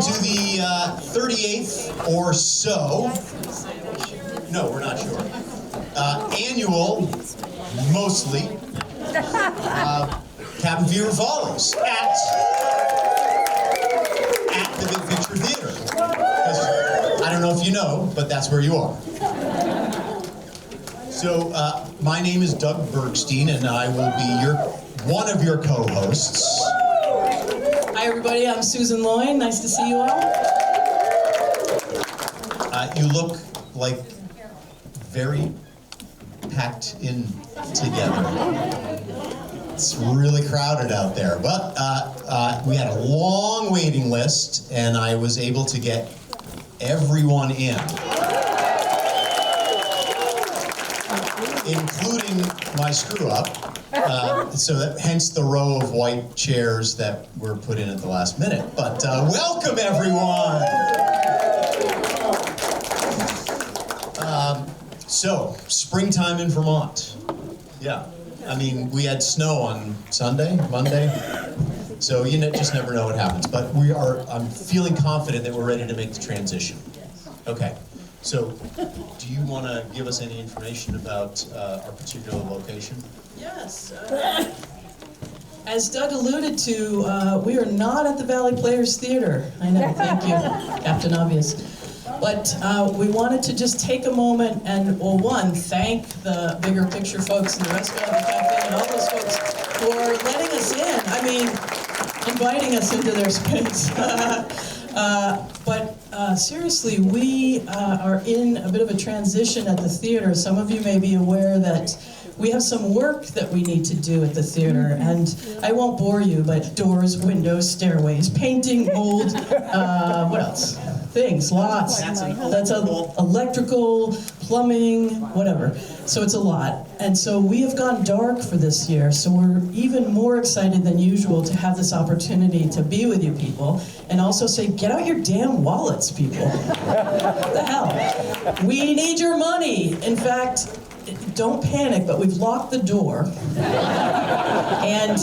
to the 38th or so, no, we're not sure, annual, mostly, Cabin Fever Follies at the Big Picture Theater. I don't know if you know, but that's where you are. So, my name is Doug Bergstein, and I will be one of your co-hosts. Hi, everybody. I'm Susan Loyne. Nice to see you all. You look like very packed in together. It's really crowded out there, but we had a long waiting list, and I was able to get everyone in, including my screw-up. Hence the row of white chairs that were put in at the last minute. But welcome, everyone! So, springtime in Vermont. Yeah. I mean, we had snow on Monday. So you just never know what happens. But I'm feeling confident that we're ready to make the transition. Okay. So, do you want to give us any information about our particular location? Yes. As Doug alluded to, we are not at the Valley Players Theater. I know, thank you, Captain Obvious. But we wanted to just take a moment and, thank the Bigger Picture folks in the restaurant, the cafe, and all those folks for letting us in. I mean, inviting us into their space. But seriously, we are in a bit of a transition at the theater. Some of you may be aware that we have some work that we need to do at the theater, and I won't bore you, but doors, windows, stairways, painting, mold, what else? Things, lots. That's electrical, plumbing, whatever. So it's a lot. And so we have gone dark for this year, so we're even more excited than usual to have this opportunity to be with you people, and also say, get out your damn wallets, people. What the hell? We need your money. In fact, don't panic, but we've locked the door. And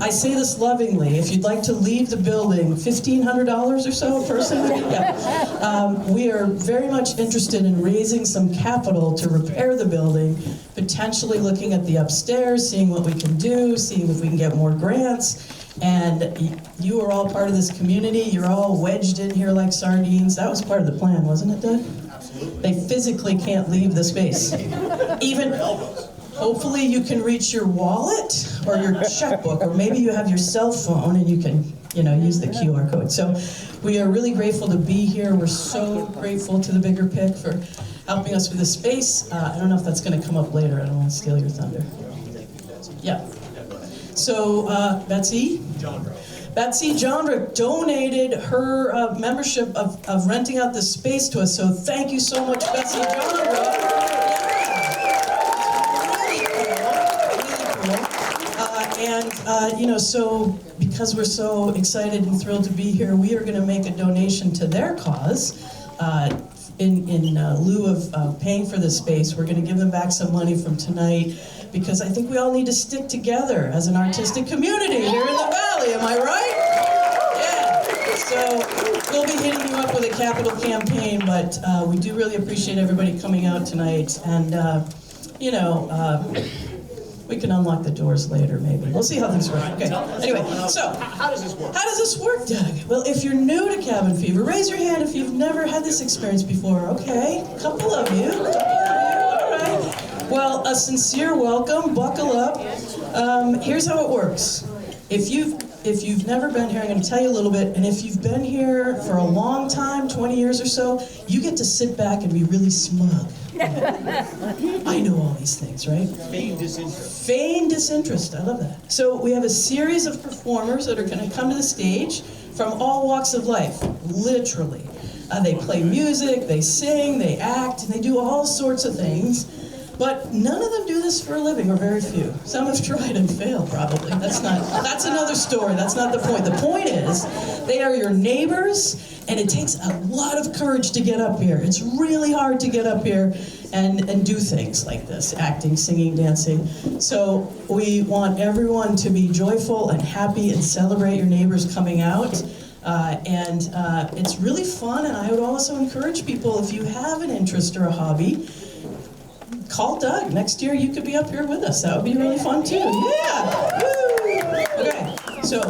I say this lovingly, if you'd like to leave the building, $1,500 or so a person? Yeah. We are very much interested in raising some capital to repair the building, potentially looking at the upstairs, seeing what we can do, seeing if we can get more grants. And you are all part of this community. You're all wedged in here like sardines. That was part of the plan, wasn't it, Doug? Absolutely. They physically can't leave the space. Even... Hopefully you can reach your wallet or your checkbook, or maybe you have your cell phone and you can, use the QR code. So we are really grateful to be here. We're so grateful to the Bigger Pick for helping us with the space. I don't know if that's going to come up later. I don't want to steal your thunder. Yeah. So Betsy Jondra donated her membership of renting out the space to us. So thank you so much, Betsy Jondra. So because we're so excited and thrilled to be here, we are going to make a donation to their cause. In lieu of paying for this space, we're going to give them back some money from tonight, because I think we all need to stick together as an artistic community here in the Valley. Am I right? Yeah. So we'll be hitting you up with a capital campaign, but we do really appreciate everybody coming out tonight. And, we can unlock the doors later, maybe. We'll see how things work. Okay. Anyway, so how does this work? How does this work, Doug? Well, if you're new to Cabin Fever, raise your hand if you've never had this experience before. Okay, a couple of you. All right. Well, a sincere welcome. Buckle up. Here's how it works. If you've never been here, I'm going to tell you a little bit. And if you've been here for a long time, 20 years or so, you get to sit back and be really smug. I know all these things, right? Feigned disinterest. Feigned disinterest. I love that. So we have a series of performers that are going to come to the stage from all walks of life, literally. They play music, they sing, they act, and they do all sorts of things. But none of them do this for a living, or very few. Some have tried and failed, probably. That's another story. That's not the point. The point is, they are your neighbors, and it takes a lot of courage to get up here. It's really hard to get up here and do things like this, acting, singing, dancing. So we want everyone to be joyful and happy and celebrate your neighbors coming out. And it's really fun, and I would also encourage people, if you have an interest or a hobby, call Doug. Next year you could be up here with us. That would be really fun too. Yeah! Woo! Okay, so.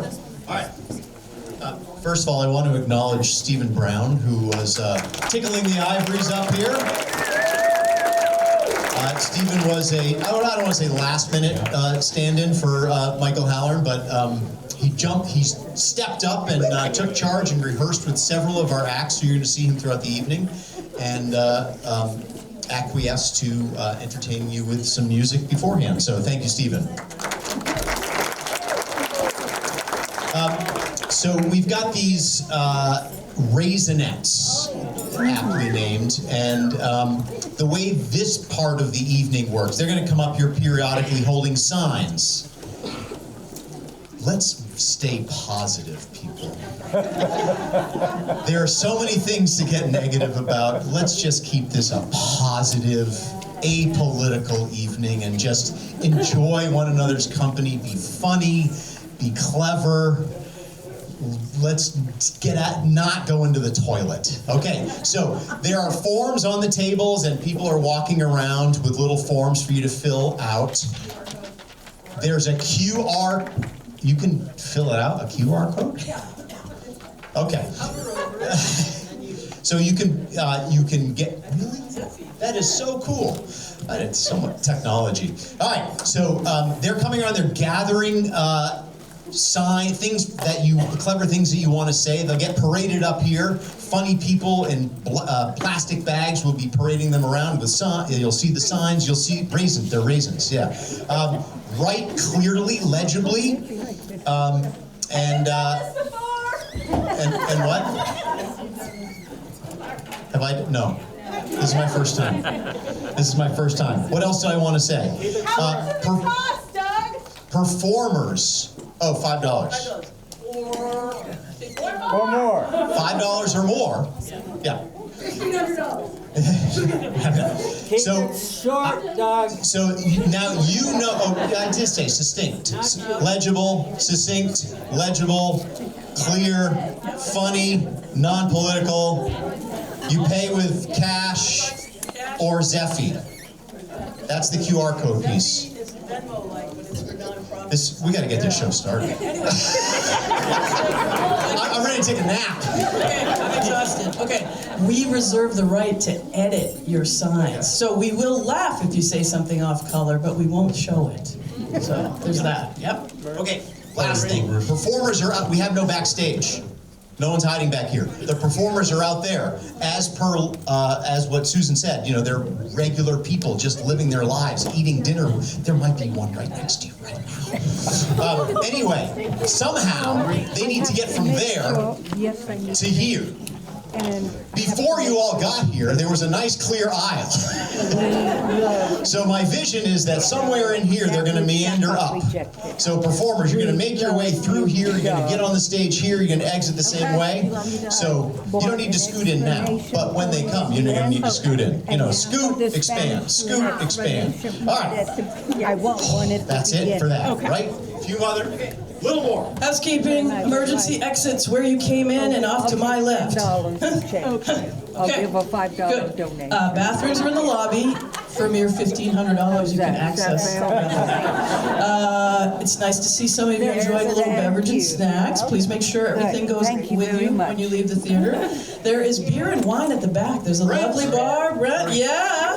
All right. First of all, I want to acknowledge Stephen Brown, who was tickling the ivories up here. Stephen was I don't want to say last-minute stand-in for Michael Halloran, but he stepped up and took charge and rehearsed with several of our acts, so you're going to see him throughout the evening, and acquiesced to entertain you with some music beforehand. So thank you, Stephen. So we've got these Raisinets, aptly named, and the way this part of the evening works, they're going to come up here periodically holding signs. Let's stay positive, people. There are so many things to get negative about. Let's just keep this a positive, apolitical evening and just enjoy one another's company, be funny, be clever. Let's not go into the toilet. Okay, so there are forms on the tables and people are walking around with little forms for you to fill out. There's a QR, you can fill it out, a QR code? Okay. So you can get, really? That is so cool. It's so much technology. All right, so they're coming around, they're gathering clever things that you want to say. They'll get paraded up here. Funny people in plastic bags will be parading them around with you'll see the signs, you'll see raisins, they're raisins, yeah. Write clearly, legibly, and what? Have I, no. This is my first time. This is my first time. What else do I want to say? How much does it cost, Doug? Performers. Oh, $5. Or more. $5 or more. Yeah. Keep it short, Doug. So now you know. Oh, I did say succinct, legible, succinct, legible, clear, funny, non-political. You pay with cash or Zeffy. That's the QR code piece. We got to get this show started. I'm ready to take a nap. Okay, I'm exhausted. Okay, we reserve the right to edit your signs. So we will laugh if you say something off color, but we won't show it. So there's that. Yep. Okay, last thing. Performers are out. We have no backstage. No one's hiding back here. The performers are out there, as what Susan said. You know, they're regular people just living their lives, eating dinner. There might be one right next to you right now. Anyway, somehow they need to get from there to here. Before you all got here, there was a nice clear aisle. So my vision is that somewhere in here they're going to meander up. So performers, you're going to make your way through here, you're going to get on the stage here, you're going to exit the same way. So you don't need to scoot in now, but when they come, you're going to need to scoot in. You know, scoot, expand, scoot, expand. All right. That's it for that, right? A few other... Little more. Housekeeping, emergency exits where you came in and off to my left. I'll give a $5 donation. Bathrooms are in the lobby. For mere $1,500, you can access. It's nice to see some of you enjoying a little beverage and snacks. Please make sure everything goes with you when you leave the theater. There is beer and wine at the back. There's a lovely bar. Brent, yeah.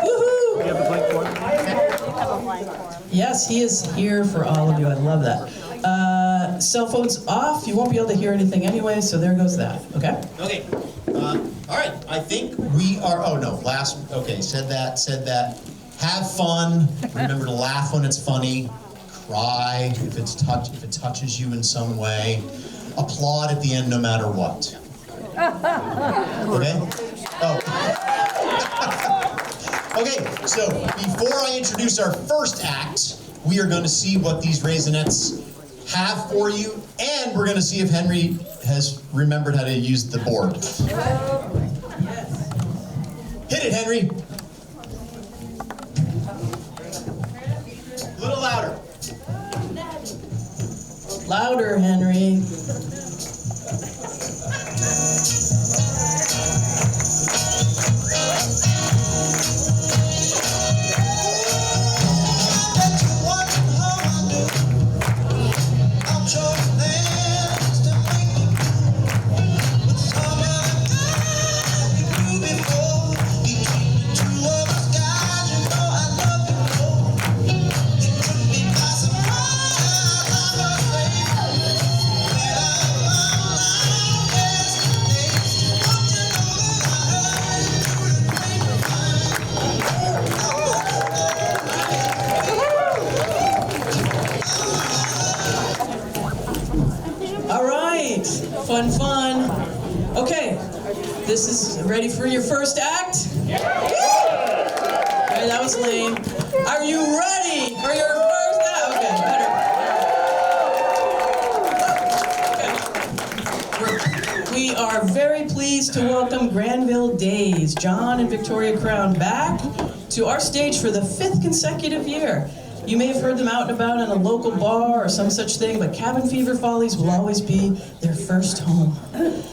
Woohoo! We have a blank form. Yes, he is here for all of you. I love that. Cell phones off. You won't be able to hear anything anyway, so there goes that. Okay? Okay. All right. I think we are... Oh, no. Okay, said that. Have fun. Remember to laugh when it's funny. Cry if it touches you in some way. Applaud at the end no matter what. Okay? Oh. Okay, so before I introduce our first act, we are going to see what these Raisinets have for you, and we're going to see if Henry has remembered how to use the board. Hit it, Henry. A little louder. Louder, Henry. This is ready for your first act? Okay, that was lame. Are you ready for your first act? Okay, better. Okay. We are very pleased to welcome Granville Days, John and Victoria Crown, back to our stage for the 5th consecutive year. You may have heard them out and about in a local bar or some such thing, but Cabin Fever Follies will always be their first home.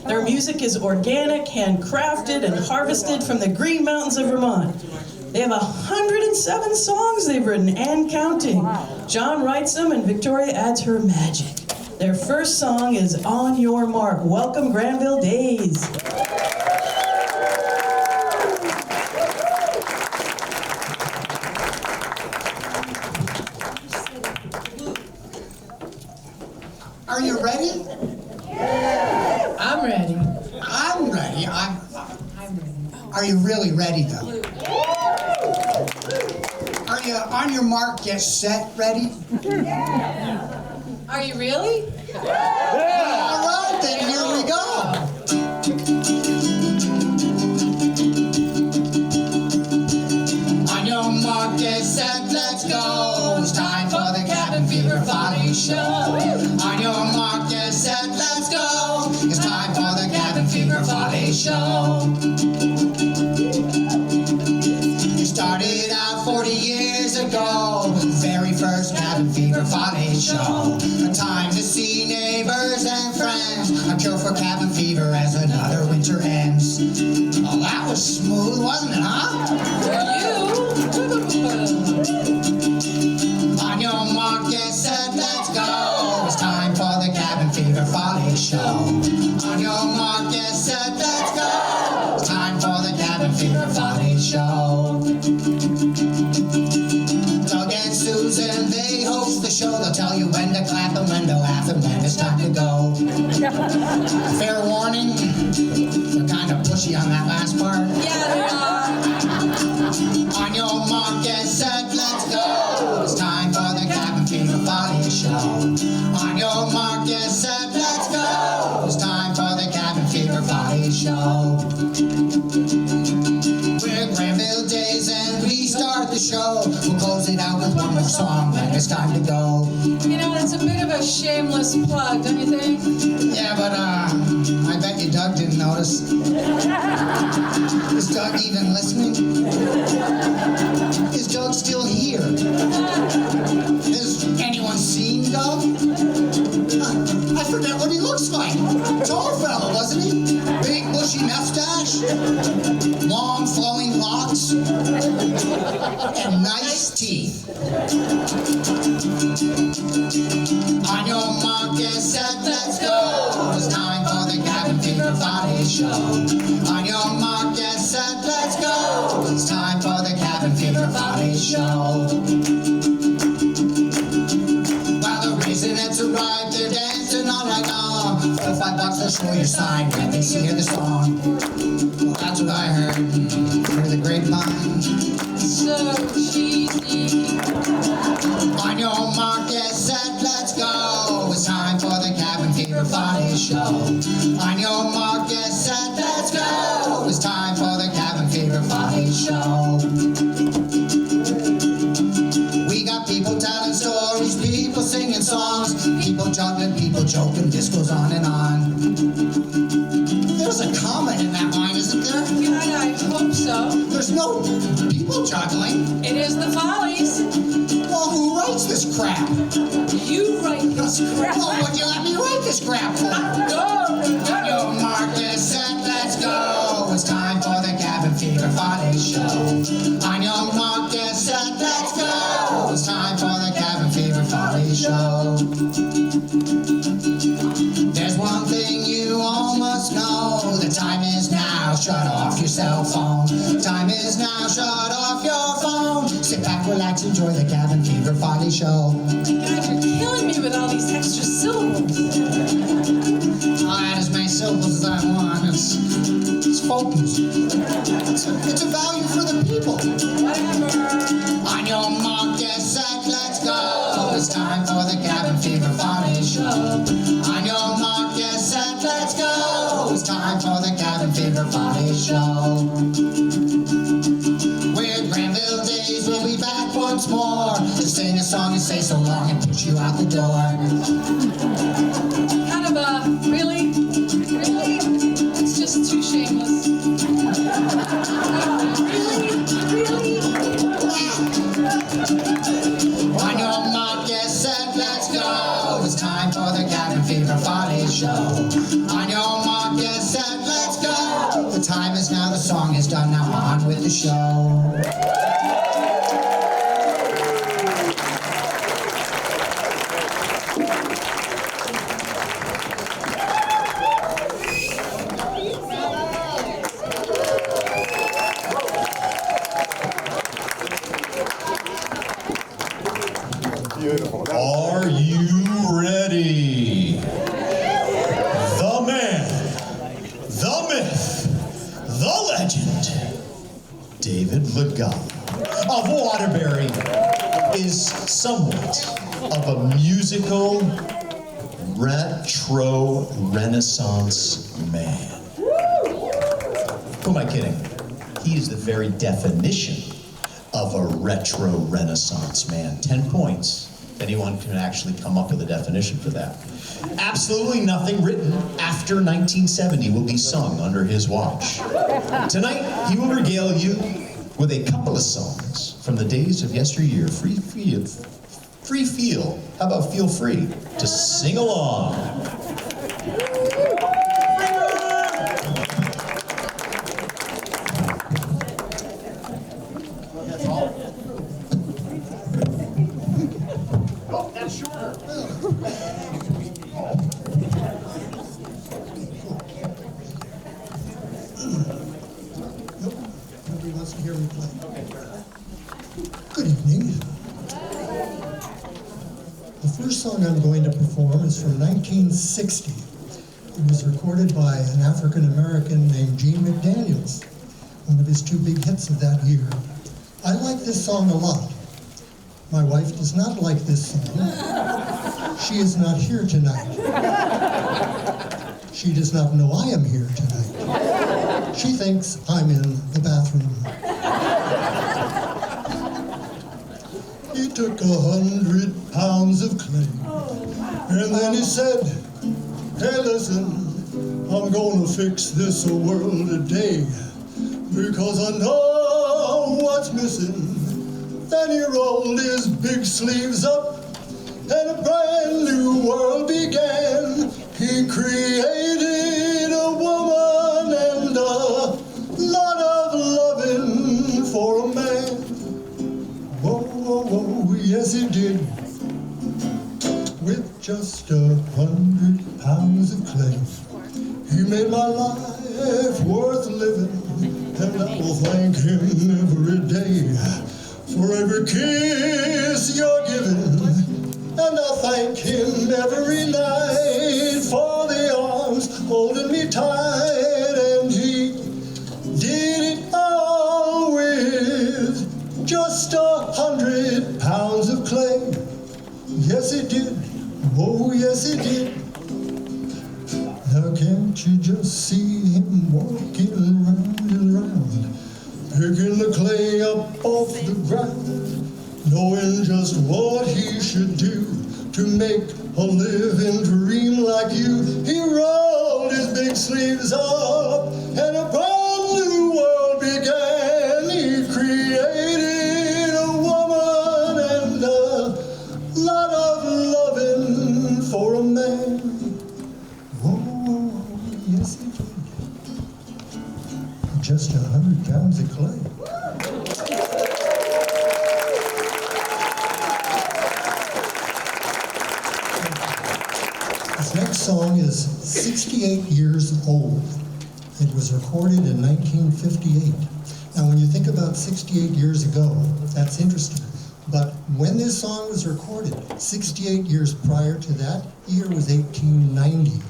Their music is organic, handcrafted, and harvested from the Green Mountains of Vermont. They have 107 songs they've written and counting. John writes them and Victoria adds her magic. Their first song is On Your Mark. Welcome, Granville Days. Are you ready? I'm ready. I'm ready. Are you really ready though? Are you on your mark, get set, ready? Are you really? All right, then here we go. On your mark, get set, let's go. It's time for the Cabin Fever Follies show. On your mark, get set, let's go. It's time for the Cabin Fever Follies show. It started out 40 years ago, very first Cabin Fever Follies show. A time to see neighbors and friends, a cure for cabin fever as another winter ends. Oh, that was smooth, wasn't it, huh? On your mark, get set, let's go. It's time for the Cabin Fever Follies show. On your mark, get set, let's go. It's time for the Cabin Fever Follies show. Doug and Susan, they host the show. They'll tell you when to clap and when to laugh and when it's time to go. Fair warning, they're kind of pushy on that last part. Yeah, they are. On your mark, get set, let's go. It's time for the Cabin Fever Follies show. On your mark, get set, let's go. It's time for the Cabin Fever Follies show. We're Granville Days and we start the show. We'll close it out with one more song when it's time to go. You know, it's a bit of a shameless plug, don't you think? Yeah, but I bet you Doug didn't notice. Is Doug even listening? Is Doug still here? Has anyone seen Doug? I forget what he looks like. Tall fella, wasn't he? Big bushy mustache, long flowing locks, and nice teeth. On your mark, get set, let's go. It's time for the Cabin Fever Follies show. On your mark, get set, let's go. It's time for the Cabin Fever Follies show. While the Raisinets arrive, they're dancing all night long. $4 or $5, they'll show your sign when they hear the song. Well, that's what I heard through the grapevine. So cheesy. On your mark, get set, let's go. It's time for the Cabin Fever Follies show. On your mark, get set, let's go. It's time for the Cabin Fever Follies show. We got people telling stories, people singing songs, people juggling, people joking, this goes on and on. There's a comment in that line, isn't there? God, I hope so. There's no people juggling. It is the Follies. Well, who writes this crap? You write this crap. Well, what'd you let me write this crap for? Go. On your mark, get set, let's go. It's time for the Cabin Fever Follies show. On your mark, get set, let's go. It's time for the Cabin Fever Follies show. There's one thing you all must know. The time is now, shut off your cell phone. Time is now, shut off your phone. Sit back, relax, enjoy the Cabin Fever Follies show. God, you're killing me with all these extra syllables. I'll add as many syllables as I want. It's folk music. It's a value for the people. Whatever. On your mark, get set, let's go. It's time for the Cabin Fever Follies show. On your mark, get set, let's go. It's time for the Cabin Fever Follies show. With Granville Days, we'll be back once more to sing a song and say so long and push you out the door. Kind of really? Really? It's just too shameless. Really? On your mark, get set, let's go. It's time for the Cabin Fever Follies show. On your mark, get set, let's go. The time is now, the song is done, now on with the show. Are you ready? The man, the myth, the legend, David Legall of Waterbury is somewhat of a musical retro renaissance man. Who am I kidding? He is the very definition of a retro renaissance man. 10 points. Anyone can actually come up with a definition for that. Absolutely nothing written after 1970 will be sung under his watch. Tonight, he will regale you with a couple of songs from the days of yesteryear. Free feel. How about feel free to sing along? Nobody wants to hear me play. Good evening. The first song I'm going to perform is from 1960. It was recorded by an African-American named Gene McDaniels, one of his two big hits of that year. I like this song a lot. My wife does not like this song. She is not here tonight. She does not know I am here tonight. She thinks I'm in the bathroom. He took 100 pounds of clay, and then he said, hey, listen, I'm gonna fix this world today, because I know what's missing. Then he rolled his big sleeves up, and a brand new world began. He created a woman and a lot of loving for a man. Whoa, whoa, whoa, yes he did. With just 100 pounds of clay, he made my life worth living, and I will thank him every day for every kiss you're giving, and I'll thank him every night for the arms holding me tight. And he did it all with just 100 pounds of clay. Yes, he did. Oh, yes, he did. Now can't you just see him walking round and round, picking the clay up off the ground, knowing just what he should do to make a living dream like you. He rolled his big sleeves up, and a brand new world began. He created a woman and a lot of loving for a man. Oh, yes he did. Just 100 pounds of clay. This next song is 68 years old. It was recorded in 1958. Now, when you think about 68 years ago, that's interesting. But when this song was recorded, 68 years prior to that, the year was 1890.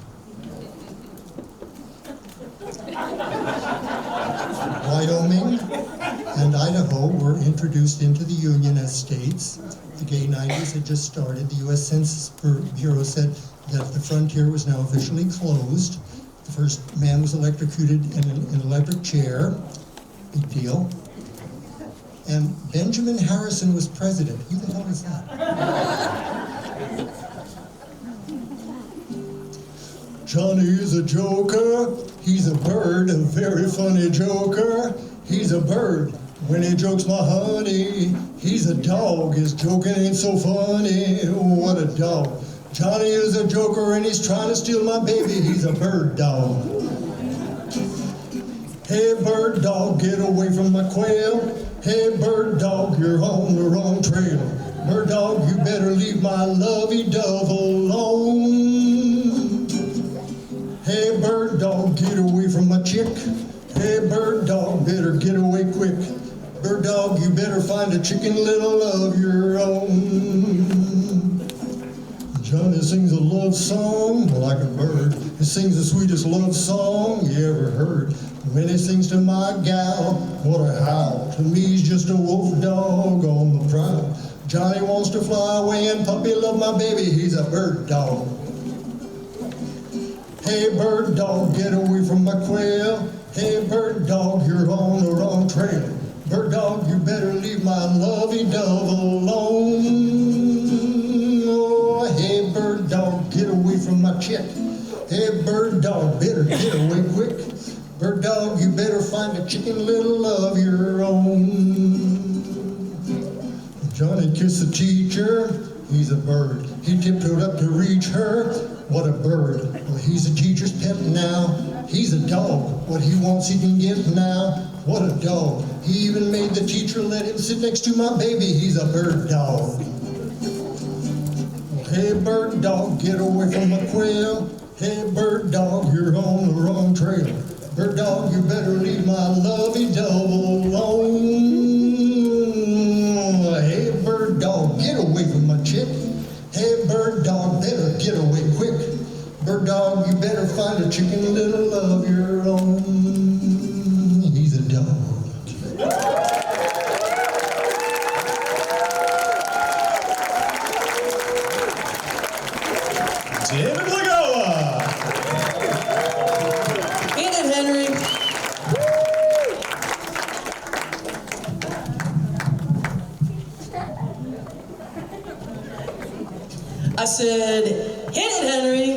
Wyoming and Idaho were introduced into the Union as states. The gay 90s had just started. The U.S. Census Bureau said that the frontier was now officially closed. The The first man was electrocuted in an electric chair. Big deal. And Benjamin Harrison was president. Who the hell is that? Johnny is a joker. He's a bird, a very funny joker. He's a bird when he jokes my honey. He's a dog. His joking ain't so funny. What a dog. Johnny is a joker and he's trying to steal my baby. He's a bird dog. Hey, bird dog, get away from my quail. Hey, bird dog, you're on the wrong trail. Bird dog, you better leave my lovey-dove alone. Hey, bird dog, get away from my chick. Hey, bird dog, better get away quick. Bird dog, you better find a chicken little of your own. Johnny sings a love song like a bird. He sings the sweetest love song you ever heard. When he sings to my gal, what a howl. To me, he's just a wolf dog on the prowl. Johnny wants to fly away and puppy love my baby. He's a bird dog. Hey, bird dog, get away from my quail. Hey, bird dog, you're on the wrong trail. Bird dog, you better leave my lovey-dove alone. Oh, hey, bird dog, get away from my chick. Hey, bird dog, better get away quick. Bird dog, you better find a chicken little of your own. Johnny kissed the teacher. He's a bird. He tiptoed up to reach her. What a bird. Well, he's a teacher's pet now. He's a dog. What he wants he can get now. What a dog. He even made the teacher let him sit next to my baby. He's a bird dog. Hey, bird dog, get away from my quail. Hey, bird dog, you're on the wrong trail. Bird dog, you better leave my lovey-dove alone. Hey, bird dog, get away from my chick. Hey, bird dog, better get away quick. Bird dog, you better find a chicken little of your own. He's a dog. David Lagoa. Hit it, Henry. I said, hit it, Henry.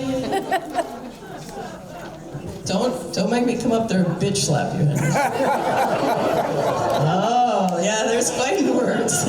Don't make me come up there and bitch slap you, Henry. Oh, yeah, there's fighting words.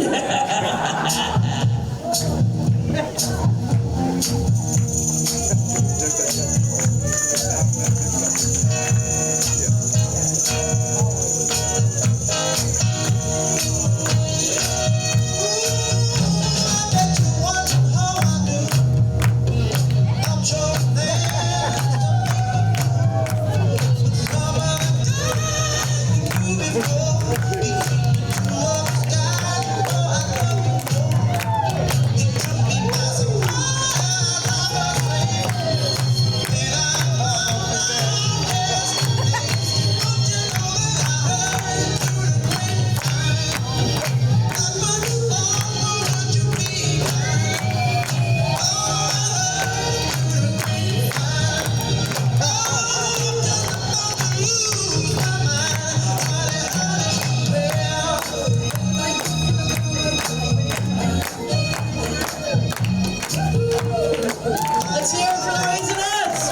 Let's hear it for the Raisinets.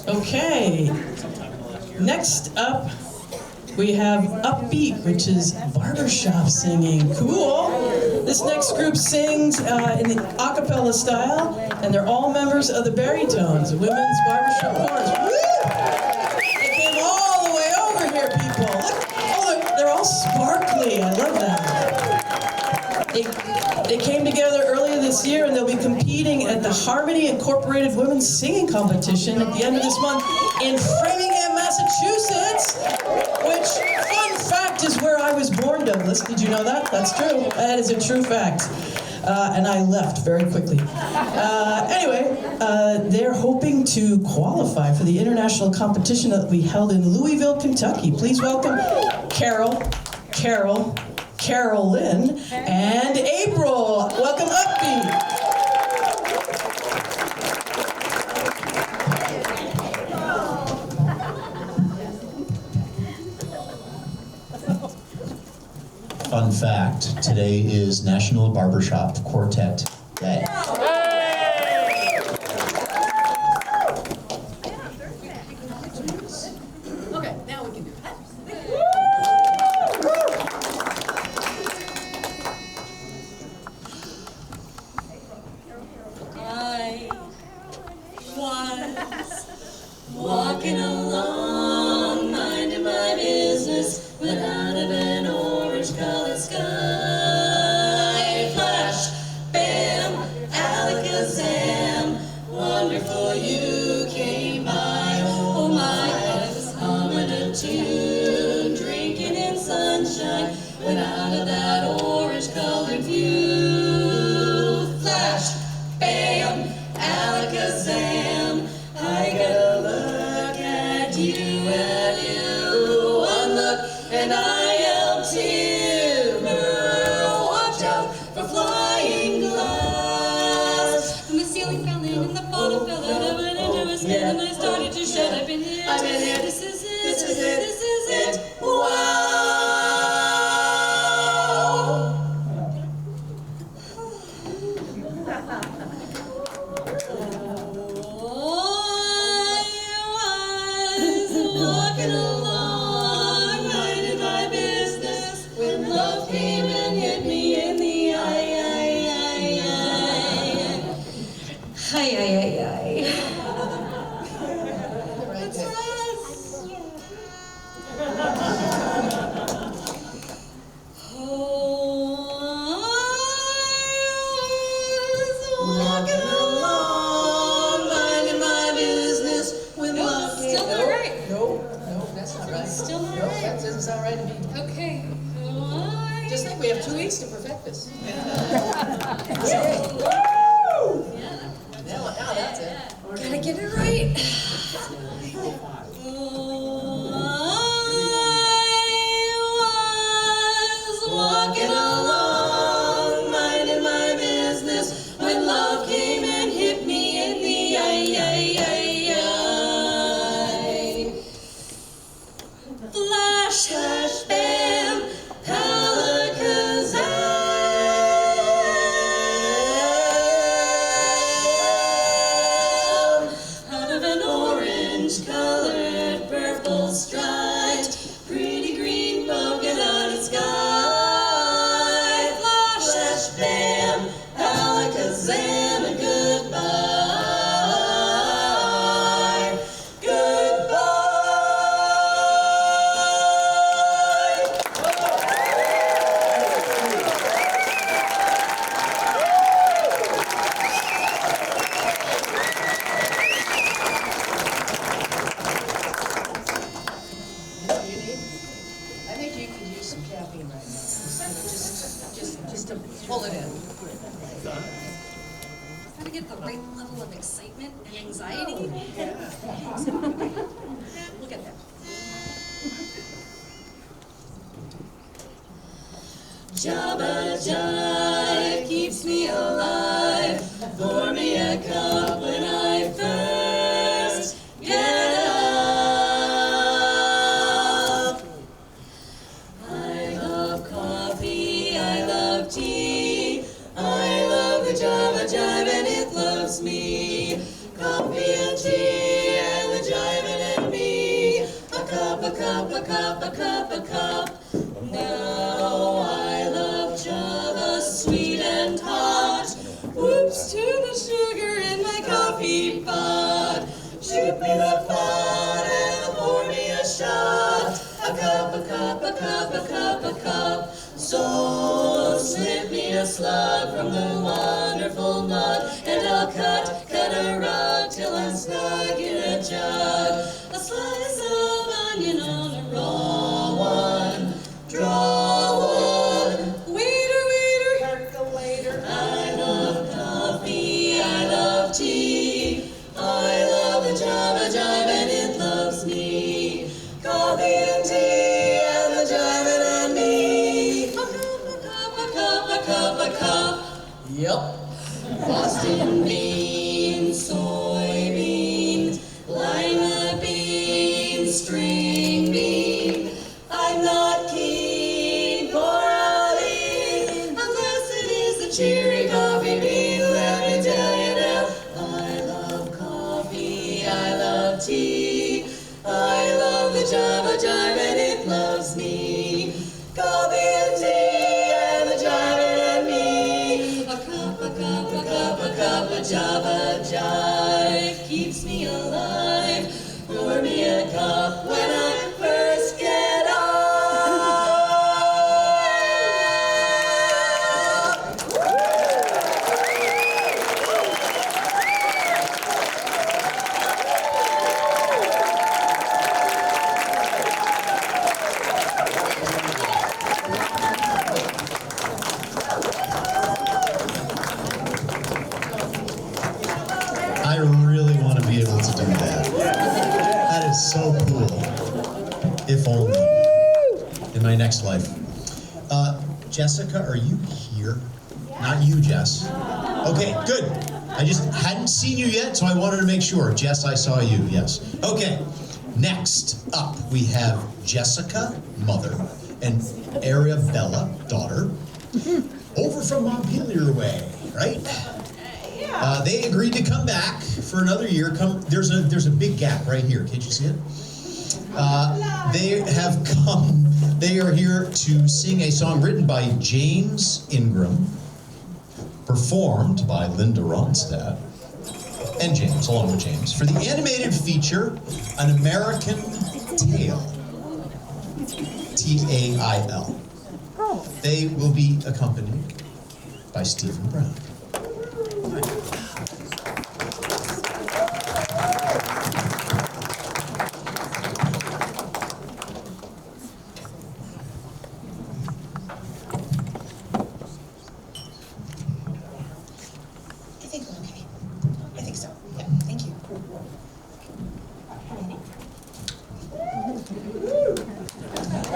Woo! Okay. Next up, we have Upbeat, which is barbershop singing. Cool. This next group sings in the a cappella style, and they're all members of the Baritones, women's barbershop chorus. Woo! They came all the way over here, people. Look, they're all sparkly. I love that. They came together earlier this year, and they'll be competing at the Harmony Incorporated Women's Singing Competition at the end of this month in Framingham, Massachusetts, which, fun fact, is where I was born, Douglas. Did you know that? That's true. That is a true fact. And I left very quickly. Anyway, they're hoping to qualify for the international competition that we held in Louisville, Kentucky. Please welcome Carol Carolyn, and April. Welcome, Upbeat. Fun fact, today is National Barbershop Quartet Day. Okay, now we can do that. I was walking along, minding my business, when out of an orange-colored sky flash, bam, alakazam, wonderful you came by. Oh my, I was humming a tune, drinking in sunshine, when out of that orange-colored view, flash, bam, alakazam, I gotta look at you and you, one look and I am timber. Watch out for flying glass. From the ceiling fell in and the bottom fell out. I went into a spin and I started to shut up in here. I'm in here. This is it. This is it. This is it. Wow. Walking along, minding my business, when love came and hit me in the eye. That's us. Oh, I was walking along, minding my business, when love came. Still not right. No, that's not right. Still not No, right. that doesn't sound right to me. Okay. Just think we have 2 weeks to perfect this. Now that's it. Gotta get it right. I was walking along, minding my business, when love came and hit me in the eye. Flash, flash, bam, alakazam, out of an orange-colored, purple-striped, pretty green polka-dotted sky. Flash, flash, bam, alakazam, and goodbye, goodbye. I think you could use some caffeine right now. Just to pull it in. Gotta get the right level of excitement and anxiety. Look at that. Jabba jive keeps me alive. Pour me a cup when I first get up. I love coffee, I love tea, I love the Java Jive and it loves me. Coffee and tea and the jiving and me. A cup, a cup, a cup, a cup, a cup. Now I love Java, sweet and hot. Whoops to the sugar in my coffee pot. Shoot me the pot and pour me a shot. A cup, a cup, a cup, a cup, a cup. So slip me a slug from the wonderful mug, and I'll cut a rug till I'm snug in a jug. A slice of onion on a raw one. Draw one. Waiter, waiter, percolator. I love coffee, I love tea, I love the Java Jive and it loves me. Coffee and tea and the jiving and me. A cup, Boston bean, soybean, lima bean, string bean. I'm not keen for a lean unless it is a cherry coffee bean. Let me tell you now, I love coffee, I love tea, I love the Java Jive and it loves me. Coffee and tea and the Jive and me. A cup of Java Jive keeps me alive. Pour me a cup when I first get up. I really want to be able to do that. That is so cool. If only. In my next life. Jessica, are you here? Not you, Jess. Okay, good. I just hadn't seen you yet, so I wanted to make sure. Jess, I saw you, yes. Okay, next up we have Jessica, mother, and Arabella, daughter, over from Montpelier way, right? They agreed to come back for another year. There's a big gap right here. Can't you see it? They have come. They are here to sing a song written by James Ingram, performed by Linda Ronstadt and James, along with James, for the animated feature, An American Tail. T-A-I-L. They will be accompanied by Stephen Brown. I think we're okay. I think so. Yeah, thank you.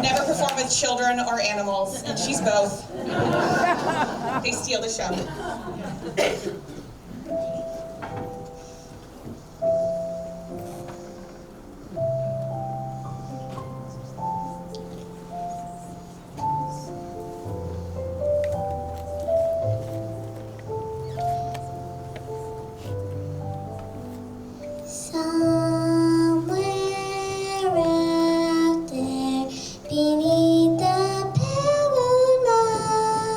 Never perform with children or animals. She's both. They steal the show. Somewhere out there, beneath the pale moonlight,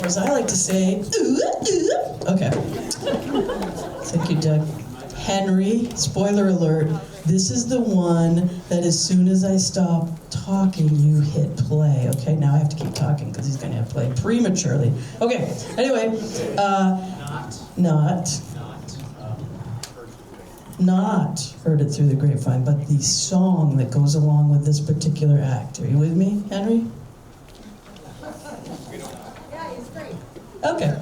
as I like to say, ooh, ooh. Okay. Thank you, Doug. Henry, spoiler alert, this is the one that as soon as I stop talking, you hit play. Okay, now I have to keep talking because he's going to play prematurely. Okay, anyway, not heard it through the grapevine, but the song that goes along with this particular act. Are you with me, Henry? Yeah, it's great. Okay.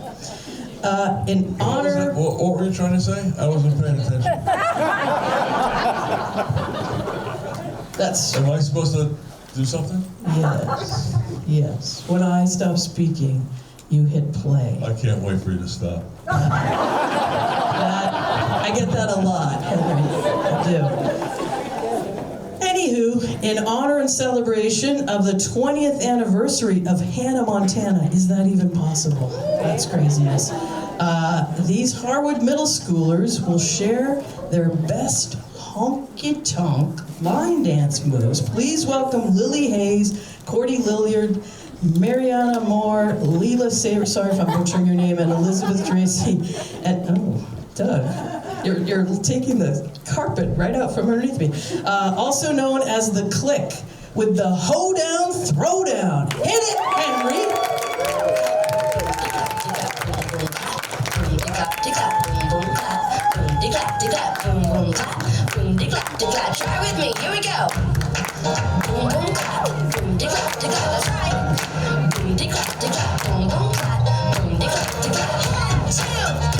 In honor... What were you trying to say? I wasn't paying attention. That's... Am I supposed to do something? Yes. Yes. When I stop speaking, you hit play. I can't wait for you to stop. I get that a lot, Henry. I do. Anywho, in honor and celebration of the 20th anniversary of Hannah, Montana, is that even possible? That's craziness. These Harwood middle schoolers will share their best honky-tonk line dance moves. Please welcome Lily Hayes, Cordy Lilliard, Mariana Moore, Leela Saber, sorry if I'm butchering your name, and Elizabeth Tracy, and, oh, Doug, you're taking the carpet right out from underneath me. Also known as the Click, with the Hoedown Throwdown. Hit it, Henry! Try with me, here we go. Boom, boom, clap. Boom, de clap, de clap. That's right. Boom, de clap, de clap. Boom, boom, clap. Boom, de clap, de clap. 1, 2,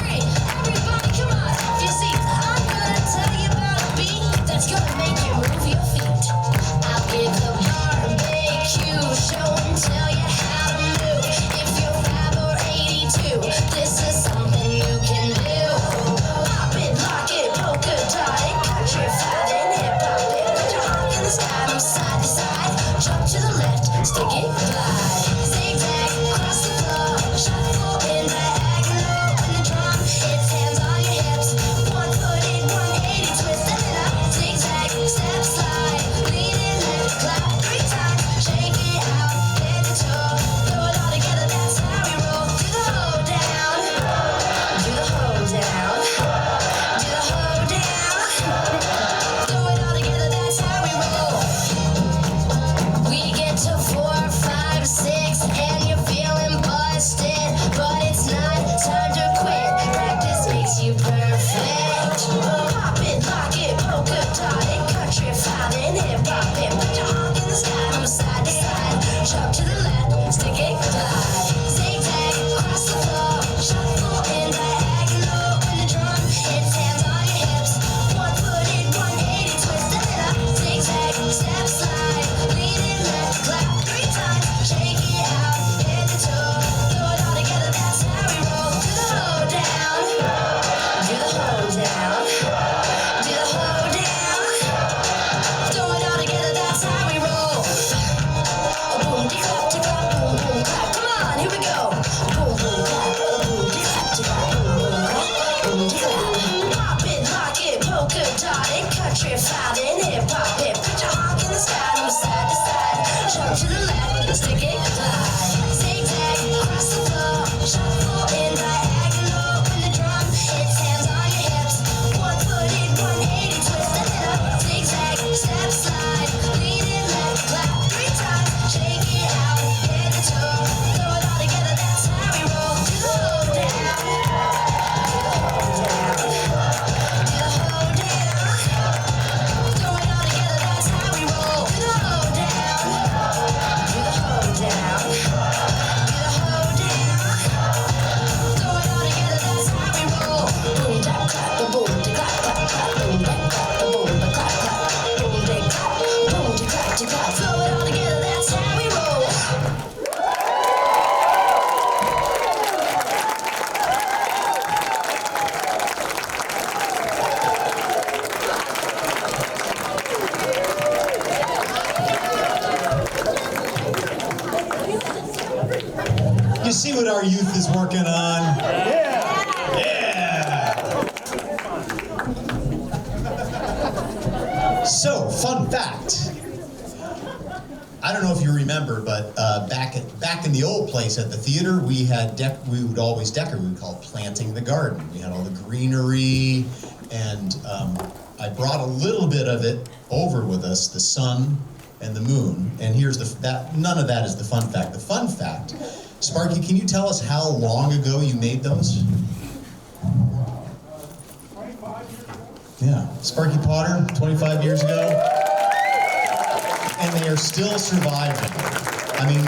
3. Everybody, come on, off your seats. I'm gonna tell you about a beat that's gonna make you move your feet. I'll give the barbecue show and tell you how to move. If you're 5 or 82, this is something you can do. Pop it, lock it, polka dot it, country, 5 and hip hop it. Put your honk in the sky from side to side. Jump to the left, stick it, glide. Zigzag across the floor, shuffle in diagonal on the drum. It's hands on your hips, 1 foot in, 180 twist, and then up. Zigzag, step, slide, lean in, left, clap 3 times. Shake it out, head to toe, throw it all together. That's how we roll. Do the hoedown, do the hoedown, do the hoedown. Throw it all together. That's how we roll. We get to 4, 5, 6, and you're feeling busted, but it's not time to quit. Practice makes you perfect. Pop it, lock it, polka dot it, country, 5 and hip hop it. Put your honk in the sky from side to side. Jump to the left, stick it, glide. Zigzag across the floor, shuffle in diagonal on the drum. It's hands on your hips, 1 foot in, 180 twist, and then up. Zigzag, step, slide, lean in, left, clap 3 times. Shake it out, head to toe, throw it all together. That's how we roll. Do the hoedown, do the hoedown, do the hoedown. Throw it all together. That's how we roll. Boom, de clap, de clap, boom, boom, clap. Come on, here we go. Boom, boom, clap, boom, de clap, de clap, boom, boom, clap, boom, de clap. Pop it, lock it, polka dot it, country, 5 and hip hop it. Put your honk in the sky from side to side. Jump to the left, stick it, glide. Zigzag across the floor, shuffle in diagonal on the drum. It's hands on your hips, 1 foot in, 180 twist, and then up. Zigzag, step, slide, lean in, left, clap 3 times. Shake it out, head to toe, throw it all together. That's how we roll. Do the hoedown, do the hoedown, do the hoedown. Throw it all together. That's how we roll. Do the hoedown, do the hoedown, do the hoedown. Throw it all together. That's how we roll. Boom, da clap, da boom, da clap, clap, clap, boom, da clap, da boom, da clap, clap, boom, da clap, boom, da clap, da clap. Throw it all together. That's how we roll. You see what our youth is working on? Yeah! So, fun fact. I don't know if you remember, but back in the old place at the theater, we would always decorate. We would call it planting the garden. We had all the greenery, and I brought a little bit of it over with us, the sun and the moon. And here's none of that is the fun fact. The fun fact, Sparky, can you tell us how long ago you made those? 25 years ago. Yeah, Sparky Potter, 25 years ago. And they are still surviving. I mean,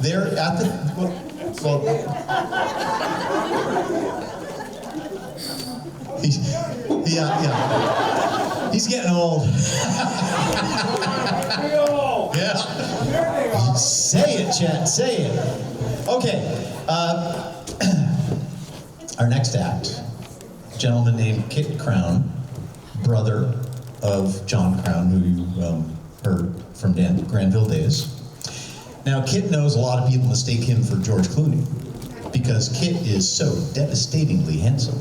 they're at the, well yeah. He's getting old. Yeah. Say it, Chet, say it. Okay, our next act, a gentleman named Kit Crown, brother of John Crown, who you heard from Granville days. Now, Kit knows a lot of people mistake him for George Clooney because Kit is so devastatingly handsome.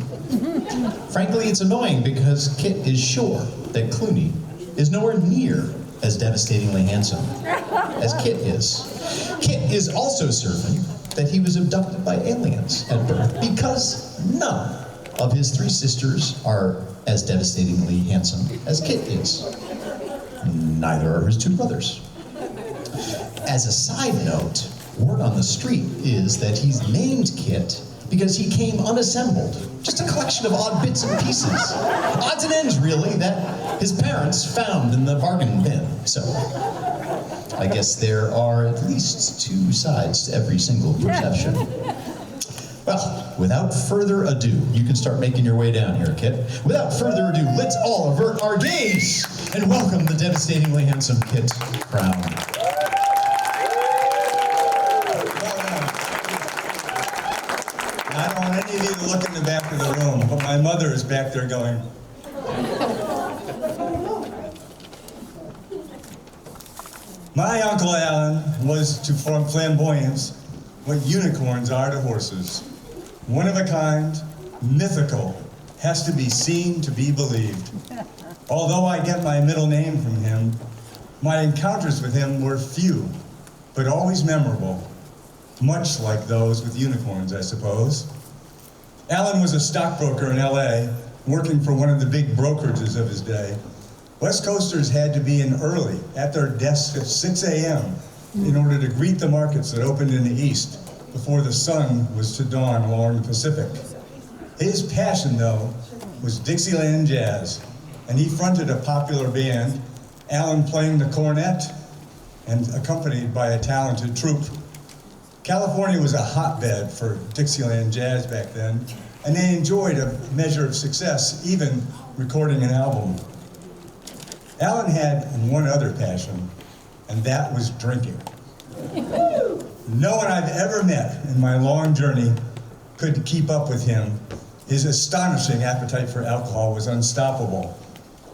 Frankly, it's annoying because Kit is sure that Clooney is nowhere near as devastatingly handsome as Kit is. Kit is also certain that he was abducted by aliens at birth because none of his three sisters are as devastatingly handsome as Kit is. Neither are his two brothers. As a side note, word on the street is that he's named Kit because he came unassembled. Just a collection of odd bits and pieces. Odds and ends, really, that his parents found in the bargain bin. So, I guess there are at least two sides to every single perception. Well, without further ado, you can start making your way down here, Kit. Without further ado, let's all avert our gaze and welcome the devastatingly handsome Kit Crown. I don't want any of you to look in the back of the room, but my mother is back there going. My Uncle Alan was to flamboyance what unicorns are to horses. One of a kind, mythical, has to be seen to be believed. Although I get my middle name from him, my encounters with him were few, but always memorable. Much like those with unicorns, I suppose. Alan was a stockbroker in LA, working for one of the big brokerages of his day. West Coasters had to be in early, at their desks at 6 a.m. in order to greet the markets that opened in the east before the sun was to dawn along the Pacific. His passion, though, was Dixieland jazz, and he fronted a popular band, Alan playing the cornet and accompanied by a talented troupe. California was a hotbed for Dixieland jazz back then, and they enjoyed a measure of success, even recording an album. Alan had one other passion, and that was drinking. No one I've ever met in my long journey could keep up with him. His astonishing appetite for alcohol was unstoppable.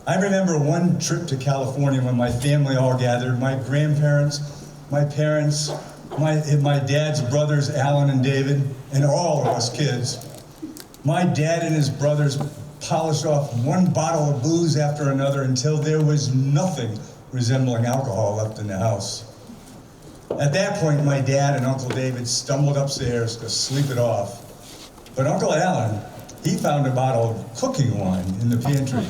I remember one trip to California when my family all gathered, my grandparents, my parents, my dad's brothers, Alan and David, and all of us kids. My dad and his brothers polished off one bottle of booze after another until there was nothing resembling alcohol left in the house. At that point, my dad and Uncle David stumbled upstairs to sleep it off. But Uncle Alan, he found a bottle of cooking wine in the pantry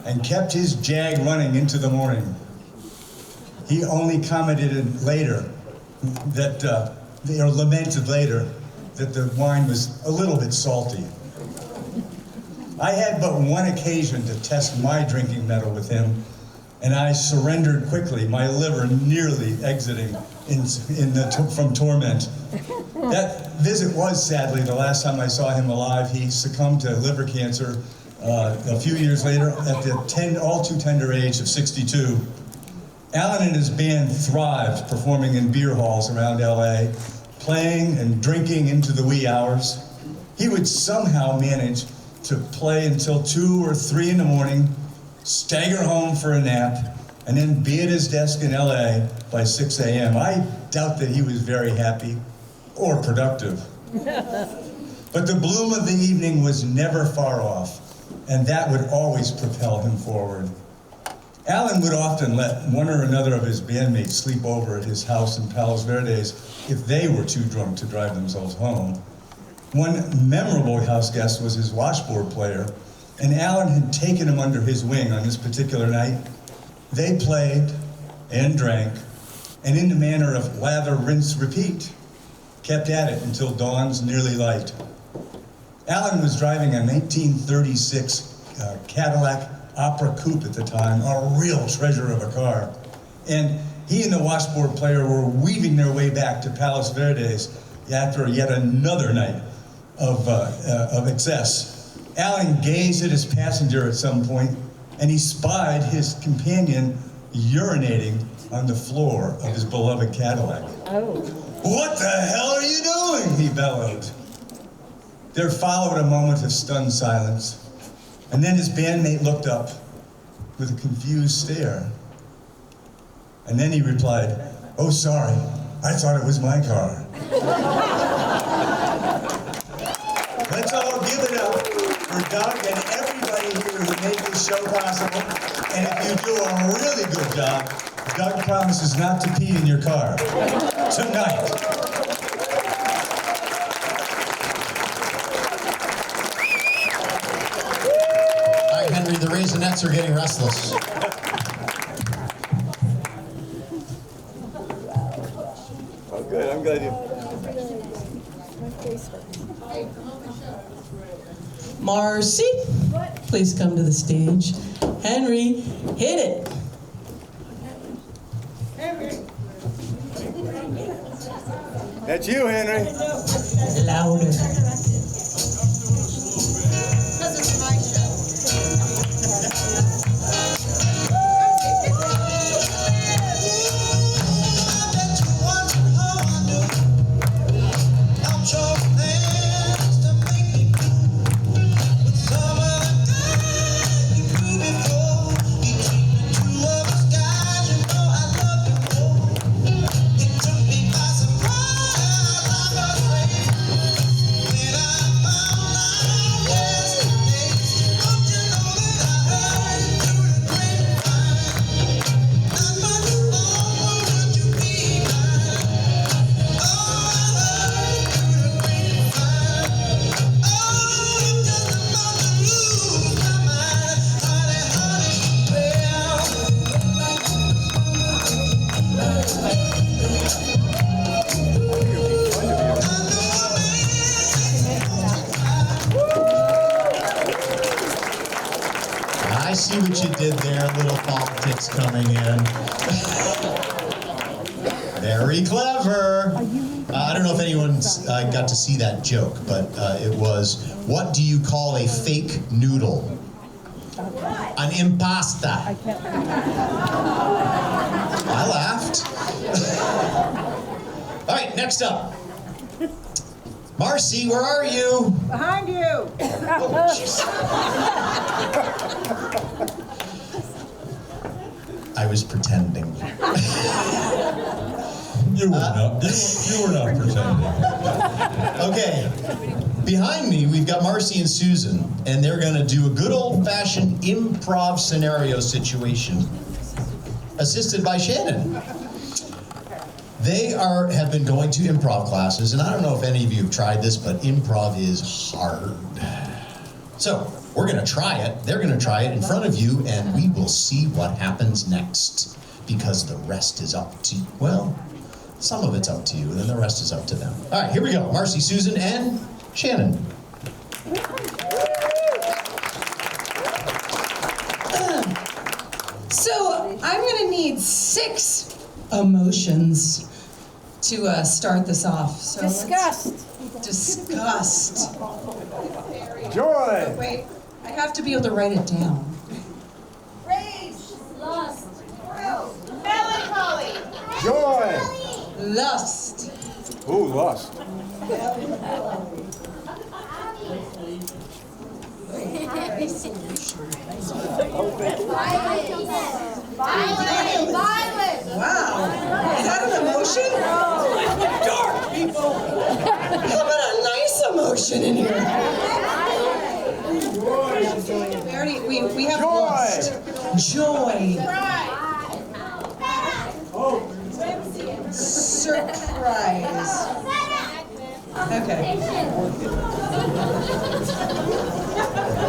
and kept his jag running into the morning. He only commented later that, or lamented later, that the wine was a little bit salty. I had but one occasion to test my drinking mettle with him, and I surrendered quickly, my liver nearly exiting from torment. That visit was sadly the last time I saw him alive. He succumbed to liver cancer a few years later at the all too tender age of 62. Alan and his band thrived performing in beer halls around LA, playing and drinking into the wee hours. He would somehow manage to play until 2 or 3 in the morning, stagger home for a nap, and then be at his desk in LA by 6 a.m. I doubt that he was very happy or productive. But the bloom of the evening was never far off, and that would always propel him forward. Alan would often let one or another of his bandmates sleep over at his house in Palos Verdes if they were too drunk to drive themselves home. One memorable house guest was his washboard player, and Alan had taken him under his wing on this particular night. They played and drank, and in the manner of lather, rinse, repeat, kept at it until dawn's nearly light. Alan was driving a 1936 Cadillac Opera Coupe at the time, a real treasure of a car. And he and the washboard player were weaving their way back to Palos Verdes after yet another night of excess. Alan gazed at his passenger at some point, and he spied his companion urinating on the floor of his beloved Cadillac. Oh. "What the hell are you doing?" he bellowed. There followed a moment of stunned silence, and then his bandmate looked up with a confused stare. And then he replied, "Oh, sorry, I thought it was my car." Let's all give it up for Doug and everybody here who made this show possible. And if you do a really good job, Doug promises not to pee in your car tonight. All right, Henry, the Raisinets are getting restless. Oh, good. I'm glad you. Marcy, please come to the stage. Henry, hit it. That's you, Henry. Louder. I see what you did there, little politics coming in. Very clever. I don't know if anyone's got to see that joke, but it was, what do you call a fake noodle? An impasta. I laughed. All right, next up. Marcy, where are you? Behind you. Oh, jeez. I was pretending. You were not pretending. Okay, behind me we've got Marcy and Susan, and they're going to do a good old-fashioned improv scenario situation, assisted by Shannon. They have been going to improv classes, and I don't know if any of you have tried this, but improv is hard. So, we're going to try it, they're going to try it in front of you, and we will see what happens next. Because the rest is up to, well, some of it's up to you, and then the rest is up to them. All right, here we go. Marcy, Susan, and Shannon. So, I'm going to need 6 emotions to start this off. So Disgust. Disgust. Joy. Wait, I have to be able to write it down. Rage, lust, melancholy, Joy. Lust. Ooh, lust. violence. Wow. Is that an emotion? Dark people. How about a nice emotion in here? We have lust. Joy. Surprise. Surprise. Okay.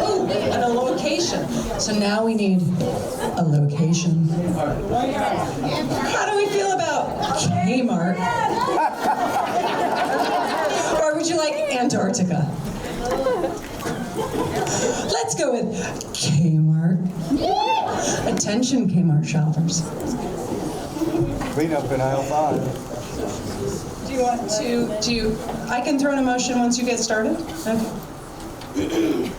Ooh, and a location. So now we need a location. How do we feel about Kmart? Or would you like Antarctica? Let's go with Kmart. Attention, Kmart shoppers. Clean up in aisle 5. Do you want to, I can throw in a motion once you get started? Okay.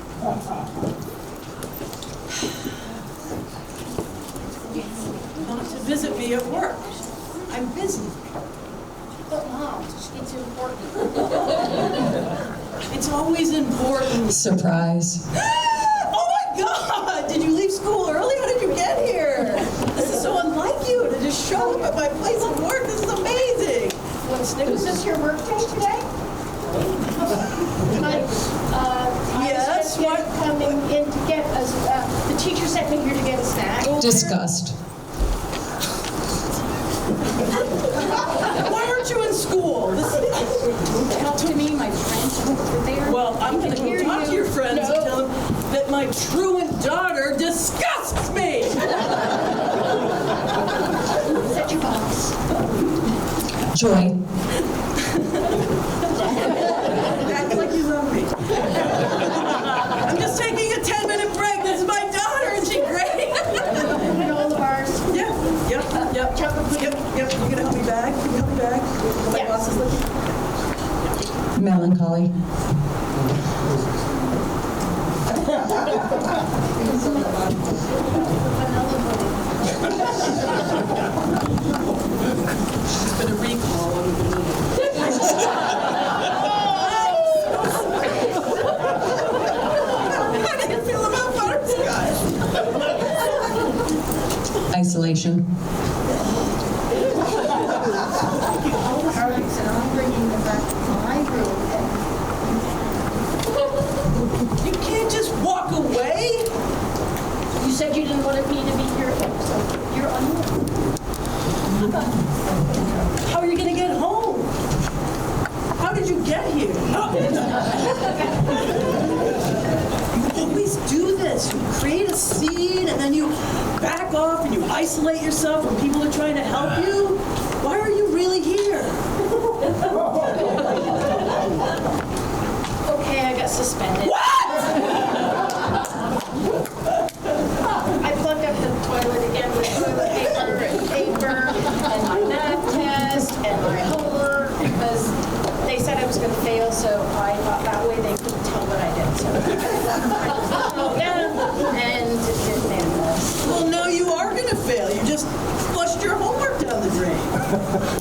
Not to visit me at work. I'm busy. But Mom, it's important. It's always important. Surprise. Oh my God! Did you leave school early? How did you get here? This is so unlike you to just show up at my place of work. This is amazing. Was this your birthday today? Yes, I was just coming in to get us, the teacher sent me here to get a snack. Disgust. Why aren't you in school? Talk to me, my friends over there. Well, I'm going to go talk to your friends and No. tell them that my truant daughter disgusts me. Set your box. Joy. Act like you love me. I'm just taking a 10-minute break. This is my daughter. Is she great? Put all the bars. Yep. You're gonna help me back? Can you help me back? My Yes. boss is looking. Melancholy. It's been a recall. How do you feel about butterscotch? Isolation. Alex, and I'm bringing them back to my room. You can't just walk away. You said you didn't want me to be here, so you're on your own. How are you going to get home? How did you get here? You always do this. You create a scene and then you back off and you isolate yourself when people are trying to help you. Why are you really here? Okay, I got suspended. I plugged up the toilet again with toilet paper and my math test and my homework because they said I was going to fail, so I thought that way they couldn't tell what I did. So I wrote down and did manifest. Well, no, you are going to fail. You just flushed your homework down the drain.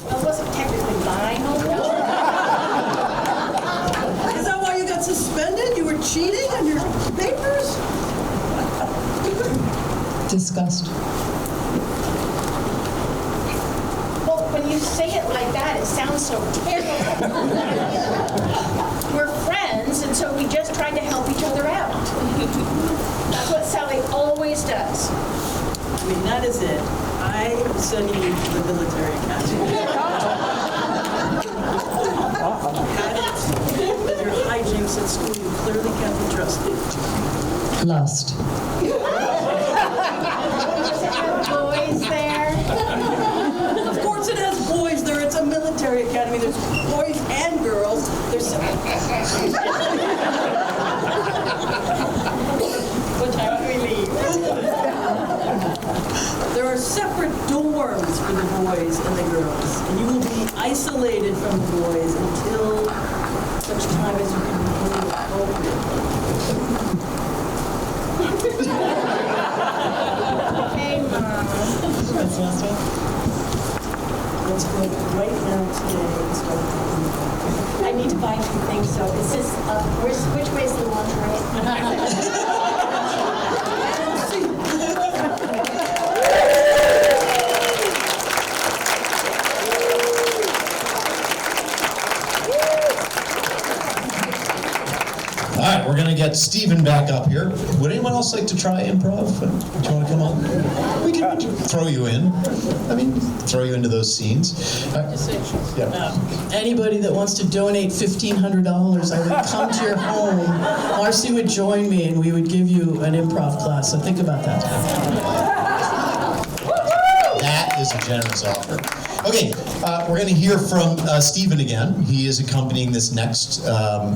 Well, it wasn't technically my homework. Is that why you got suspended? You were cheating on your papers? Disgust. Well, when you say it like that, it sounds so terrible. We're friends, and so we just try to help each other out. That's what Sally always does. I mean, that is it. I am sending you to the military academy. Had it. With your hijinks at school, you clearly can't be trusted. Lust. Does it have boys there? Of course it has boys there. It's a military academy. There's boys and girls. There's What time do we leave? There are separate dorms for the boys and the girls, and you will be isolated from the boys until such time as you can behave appropriately. Hey, Mom. Let's go right now today and start talking about it. I need to buy a few things, so is this, which way is the lingerie? right, we're gonna get Stephen back up here. Would anyone else like to try improv? Do you want to come on? We can throw you in. I mean, throw you into those scenes. Anybody that wants to donate $1,500, I would come to your home. Marcy would join me, and we would give you an improv class. So think about that. That is a generous offer. Okay, we're going to hear from Stephen again. He is accompanying this next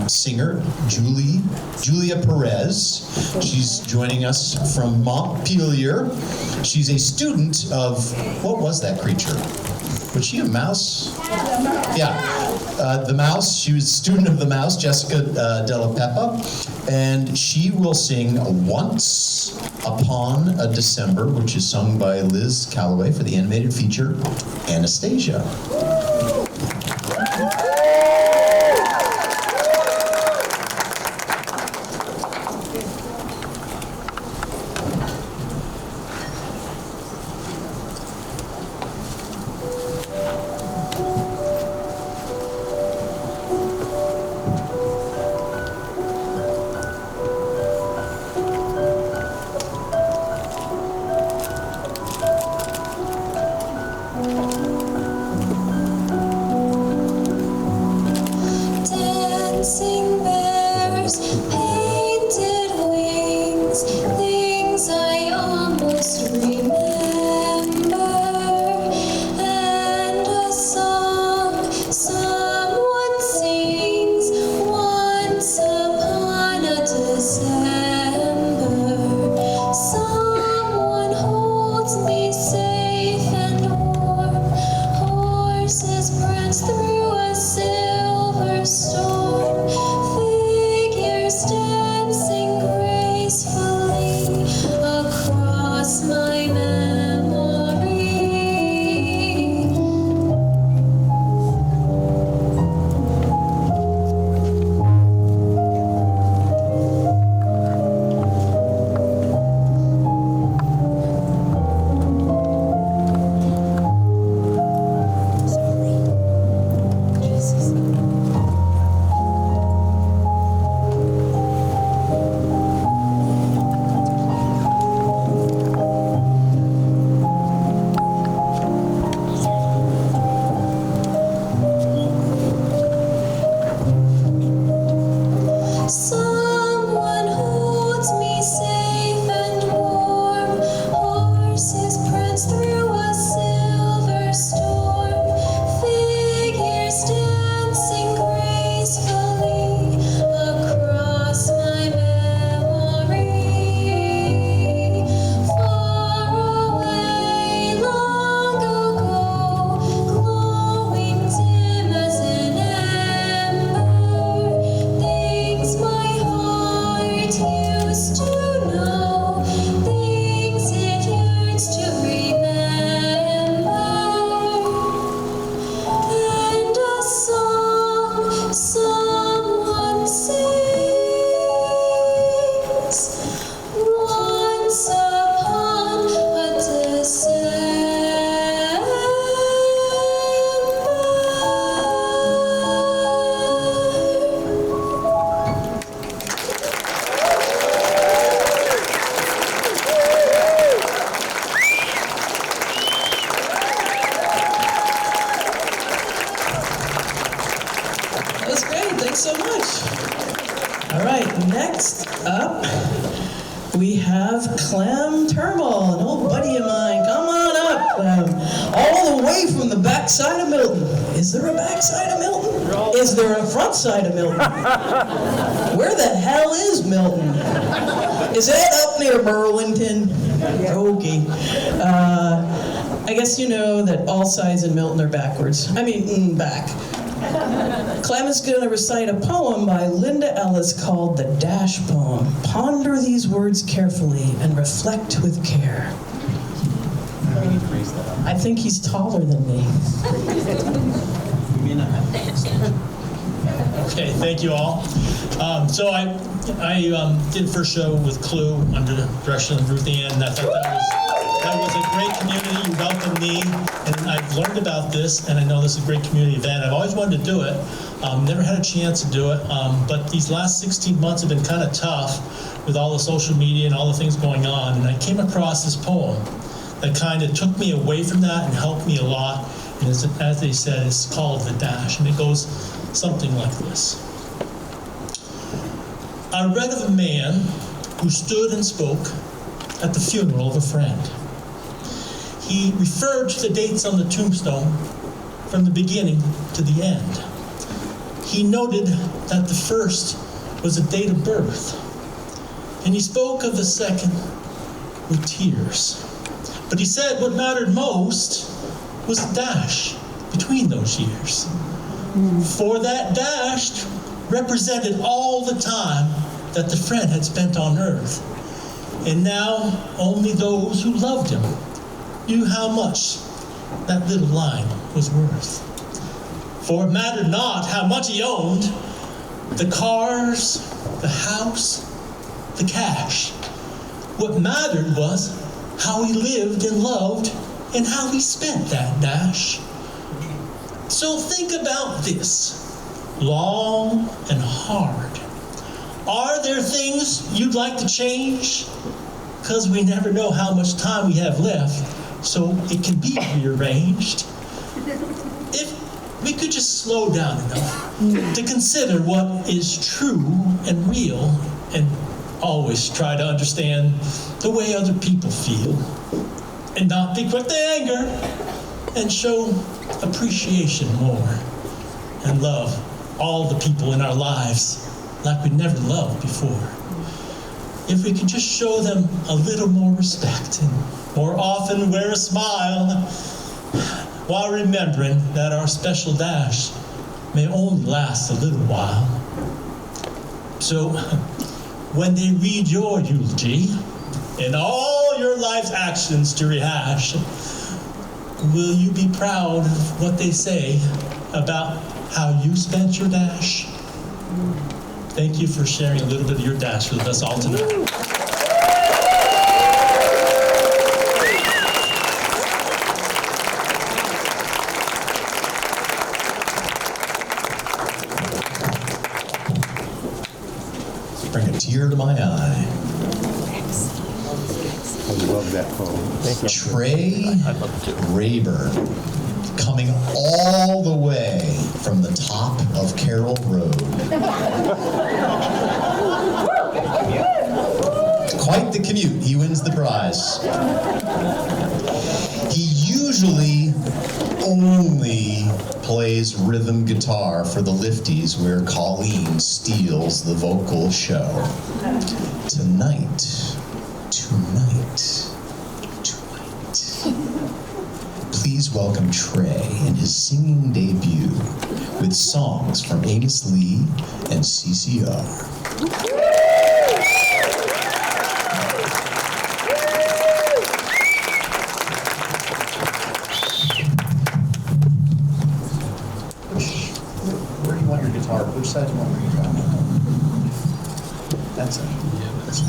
singer, Julia Perez. She's joining us from Montpelier. She's a student of, what was that creature? Was she a mouse? Yeah, the mouse. She was a student of the mouse, Jessica Della Peppa, and she will sing Once Upon a December, which is sung by Liz Calloway for the animated feature Anastasia. Dancing bears, painted wings, things I almost remember, and a song someone sings once upon a December. Someone holds me safe and warm, horses prance through a silver storm, figures dancing gracefully across my memory. Someone holds me safe and warm, horses prance through a silver storm, figures dancing gracefully across my memory. Far away, long ago, glowing dim as an ember, things my heart used to know, things it yearns to remember, and a song someone sings once upon a That was great. Thanks so much. All right, next up, we have Clem Turmel, an old buddy of mine. Come on up, Clem. All the way from the backside of Milton. Is there a backside of Milton? Is there a front side of Milton? Where the hell is Milton? Is that up near Burlington? Okay. I guess you know that all sides in Milton are backwards. I mean, back. Clem is going to recite a poem by Linda Ellis called The Dash Poem. Ponder these words carefully and reflect with care. I think he's taller than me. Okay, thank you all. So I did the first show with Clue under the direction of Ruth Ann, and I thought That was a great community. You welcomed me, and I've learned about this, and I know this is a great community event. I've always wanted to do it. Never had a chance to do it, but these last 16 months have been kind of tough with all the social media and all the things going on, and I came across this poem that kind of took me away from that and helped me a lot. And as they said, it's called The Dash, and it goes something like this. I read of a man who stood and spoke at the funeral of a friend. He referred to the dates on the tombstone from the beginning to the end. He noted that the first was a date of birth, and he spoke of the second with tears. But he said what mattered most was the dash between those years. For that dash represented all the time that the friend had spent on earth. And now only those who loved him knew how much that little line was worth. For it mattered not how much he owned, the cars, the house, the cash. What mattered was how he lived and loved and how he spent that dash. So think about this, long and hard. Are there things you'd like to change? Because we never know how much time we have left, so it can be rearranged. If we could just slow down enough to consider what is true and real, and always try to understand the way other people feel, and not be quick to anger, and show appreciation more, and love all the people in our lives like we never loved before. If we could just show them a little more respect and more often wear a smile, while remembering that our special dash may only last a little while. So, when they read your eulogy and all your life's actions to rehash, will you be proud of what they say about how you spent your dash? Thank you for sharing a little bit of your dash with us all tonight. Bring a tear to my eye. I love that poem. Thank you. Trey Rayburn, coming all the way from the top of Carroll Road. Quite the commute. He wins the prize. He usually only plays rhythm guitar for the lifties where Colleen steals the vocal show. Tonight, please welcome Trey in his singing debut with songs from Angus Lee and CCR. Where do you want your guitar? Which side do you want your guitar? That's it. Yeah, that's it.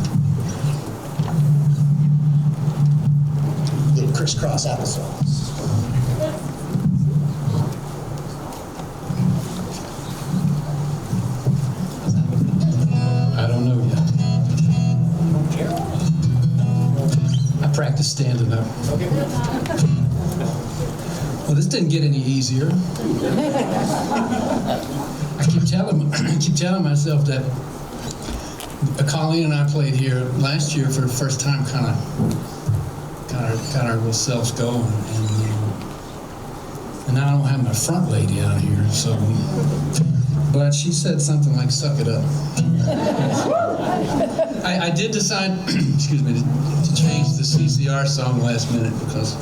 Little crisscross applesauce. I don't know yet. I practice standing up. Okay. Well, this didn't get any easier. I keep telling myself that Colleen and I played here last year for the first time, kind of our little selves going, and now I don't have my front lady out here, so. But she said something like, "Suck it up." I did decide, excuse me, to change the CCR song last minute because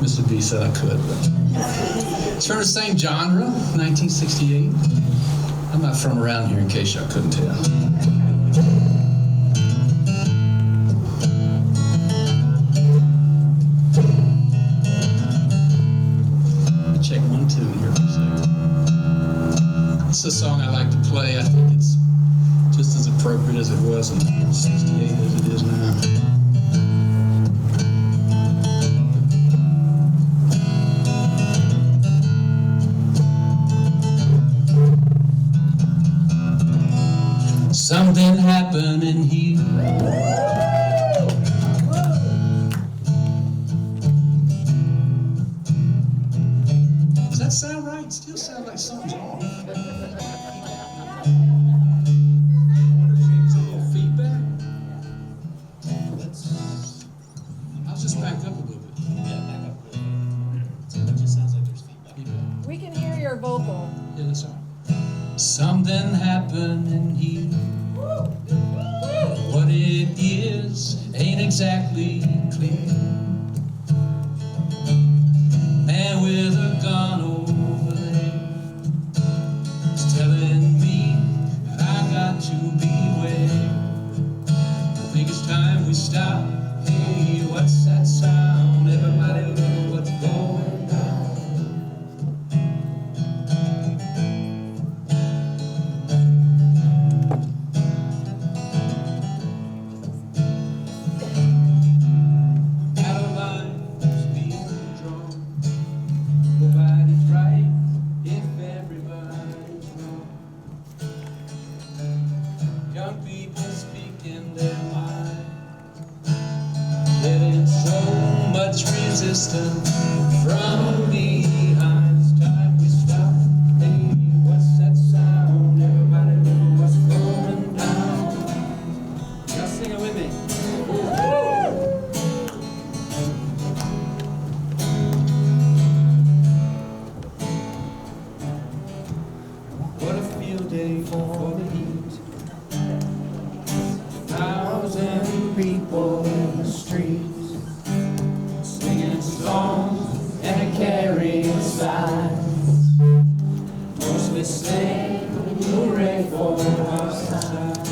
Mr. B said I could. But it's from the same genre, 1968. I'm not from around here, in case y'all couldn't tell. Check 1, 2 here for a second. It's a song I like to play. I think it's just as appropriate as it was in 68 as it is now. Something happened in here. Does that sound right? It still sounds like something's off. Feedback? I'll just back up a little bit. Yeah, back up. It just sounds like there's feedback. We can hear your vocal. Yeah, that's all right. Something happened in here. What it is ain't exactly clear. Man with a gun over there is telling me that I got to beware. I think it's time we stop. Hey, what's that sound? Everybody look what's going on. Battle lines being drawn. Nobody's right if everybody's wrong. Young people speaking their mind, getting so much resistance from behind. It's time we stop. Hey, what's that sound? Everybody know what's going down. Y'all sing it with me. What a field day for the heat. 1,000 people in the streets, singing songs and carrying signs. Mostly sing hooray for our side.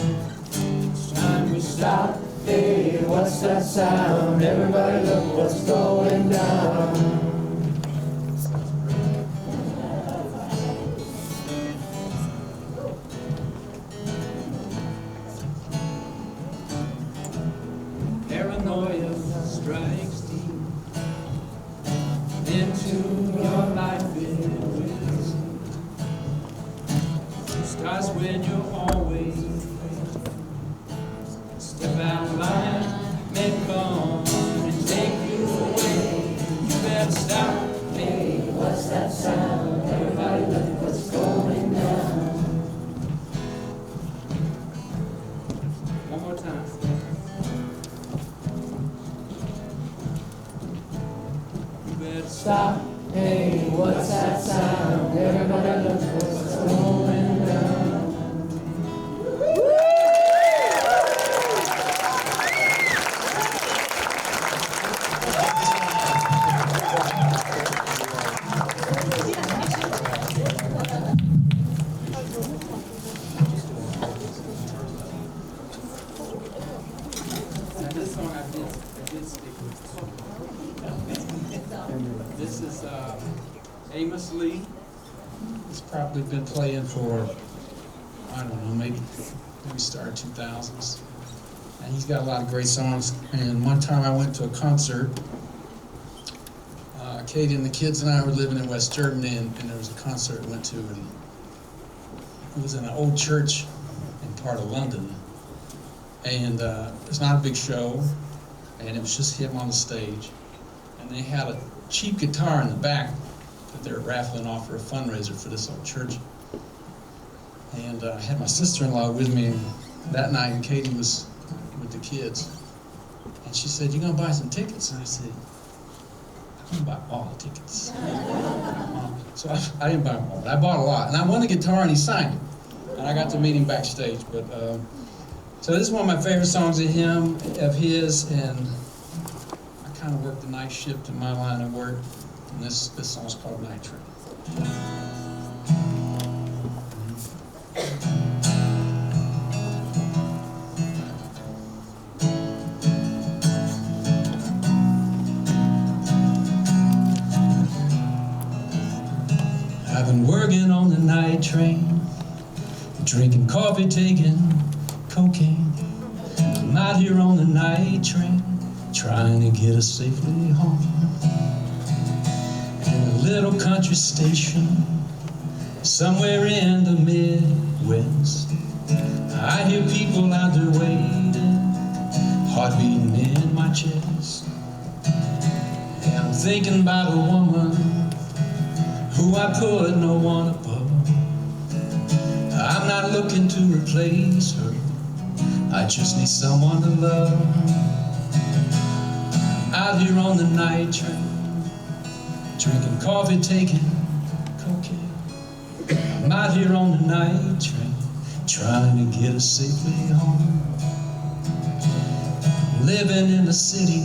It's time we stop. Hey, what's that sound? Everybody look what's going down. Paranoia strikes deep into your life. It will starts when you're always step out of line, may come and take you away. You better stop. Hey, what's that sound? Everybody look what's going down. One more time. Stop. Hey, what's that sound? Everybody look what's going down. Now this song I did stick with. This is Amos Lee. It's probably been playing for, I don't know, maybe started 2000s. And he's got a lot of great songs. And one time I went to a concert. Katie and the kids and I were living in West Germany, and there was a concert we went to, and it was in an old church in part of London. And it was not a big show, and it was just him on the stage. And they had a cheap guitar in the back that they were raffling off for a fundraiser for this old church. And I had my sister-in-law with me that night, and Katie was with the kids. And she said, "You gonna buy some tickets?" And I said, "I'm gonna buy all the tickets." So I didn't buy them all, but I bought a lot. And I won the guitar, and he signed it. And I got to meet him backstage. But so this is one of my favorite songs of his, and I kind of worked the night shift in my line of work. And this song's called Night Train. I've been working on the night train, drinking coffee, taking cocaine. I'm out here on the night train, trying to get us safely home. In a little country station, somewhere in the Midwest, I hear people out there waiting, heart beating in my chest. And I'm thinking about a woman who I put no one above. I'm not looking to replace her, I just need someone to love. Out here on the night train, drinking coffee, taking cocaine. I'm out here on the night train, trying to get us safely home. Living in a city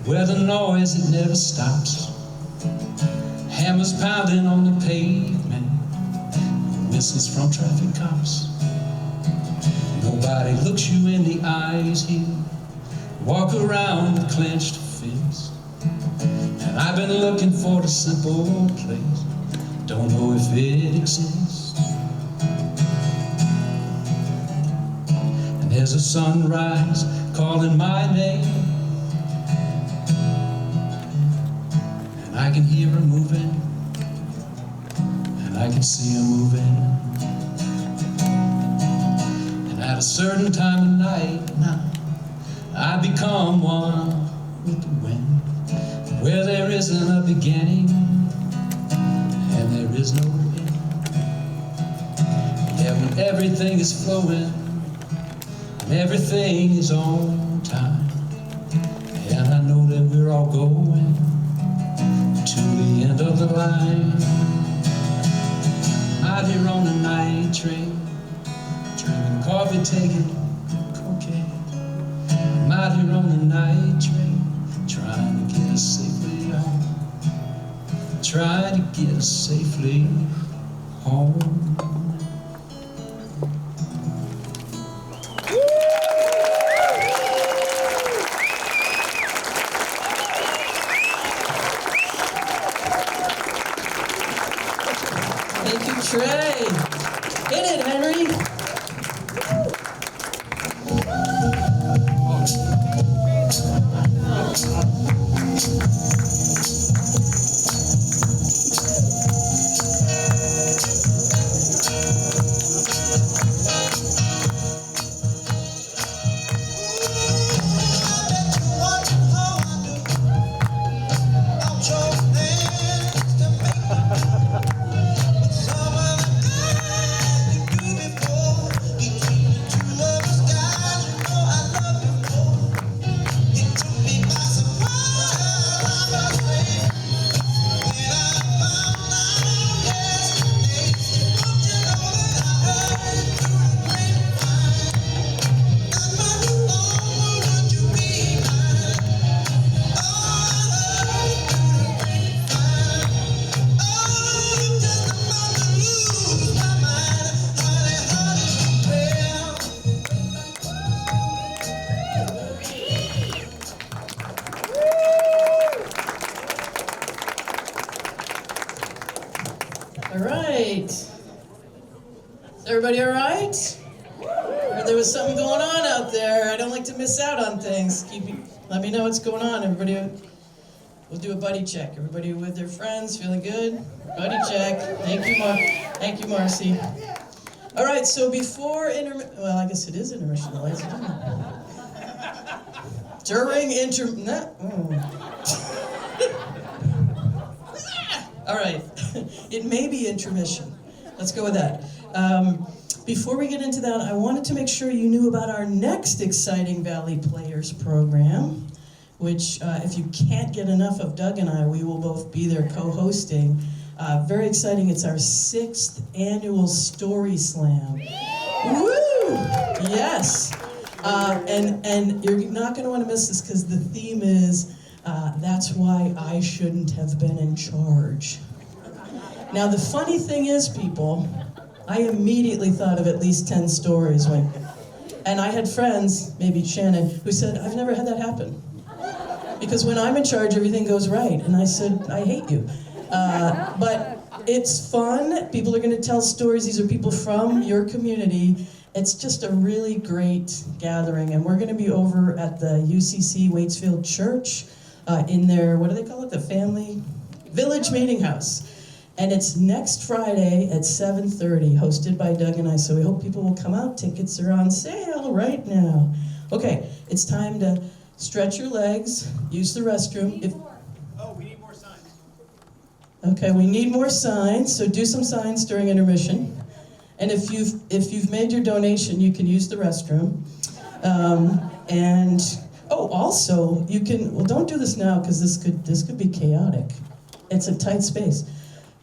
where the noise, it never stops. Hammers pounding on the pavement, whistles from traffic cops. Nobody looks you in the eyes here, walk around with clenched fists. And I've been looking for the simple place, don't know if it exists. And there's a sunrise calling my name, and I can hear her moving, and I can see her moving. And at a certain time of night now, I become one with the wind, where there isn't a beginning and there is no end. Yeah, when everything is flowing and everything is on time, and I know that we're all going to the end of the line. Out here on the night train, drinking coffee, taking cocaine. I'm out here on the night train, trying to get us safely home. Trying to get us safely home. Thank you, Trey. Hit it, Henry. All right. Is everybody all right? Heard there was something going on out there. I don't like to miss out on things. Let me know what's going on. Everybody, we'll do a buddy check. Everybody with their friends, feeling good? Buddy check. Thank you, Thank you, Marcy. All right, so before intermission, well, I guess it is intermission, ladies and gentlemen. During all right, it may be intermission. Let's go with that. Before we get into that, I wanted to make sure you knew about our next exciting Valley Players program, which if you can't get enough of Doug and I, we will both be there co-hosting. Very exciting, it's our 6th annual Story Slam. Woo! Yes. And you're not going to want to miss this because the theme is, that's why I shouldn't have been in charge. Now the funny thing is, people, I immediately thought of at least 10 stories and I had friends, maybe Shannon, who said, I've never had that happen. Because when I'm in charge, everything goes right. And I said, I hate you. But it's fun. People are going to tell stories. These are people from your community. It's just a really great gathering. And we're going to be over at the UCC Waitsfield Church in their, what do they call it? The Family Village Meeting House. And it's next Friday at 7:30, hosted by Doug and I. So we hope people will come out. Tickets are on sale right now. Okay, it's time to stretch your legs, use the restroom. Oh, we need more signs. Okay, we need more signs, so do some signs during intermission. And if you've made your donation, you can use the restroom. Also you can. Well, don't do this now because this could be chaotic. It's a tight space.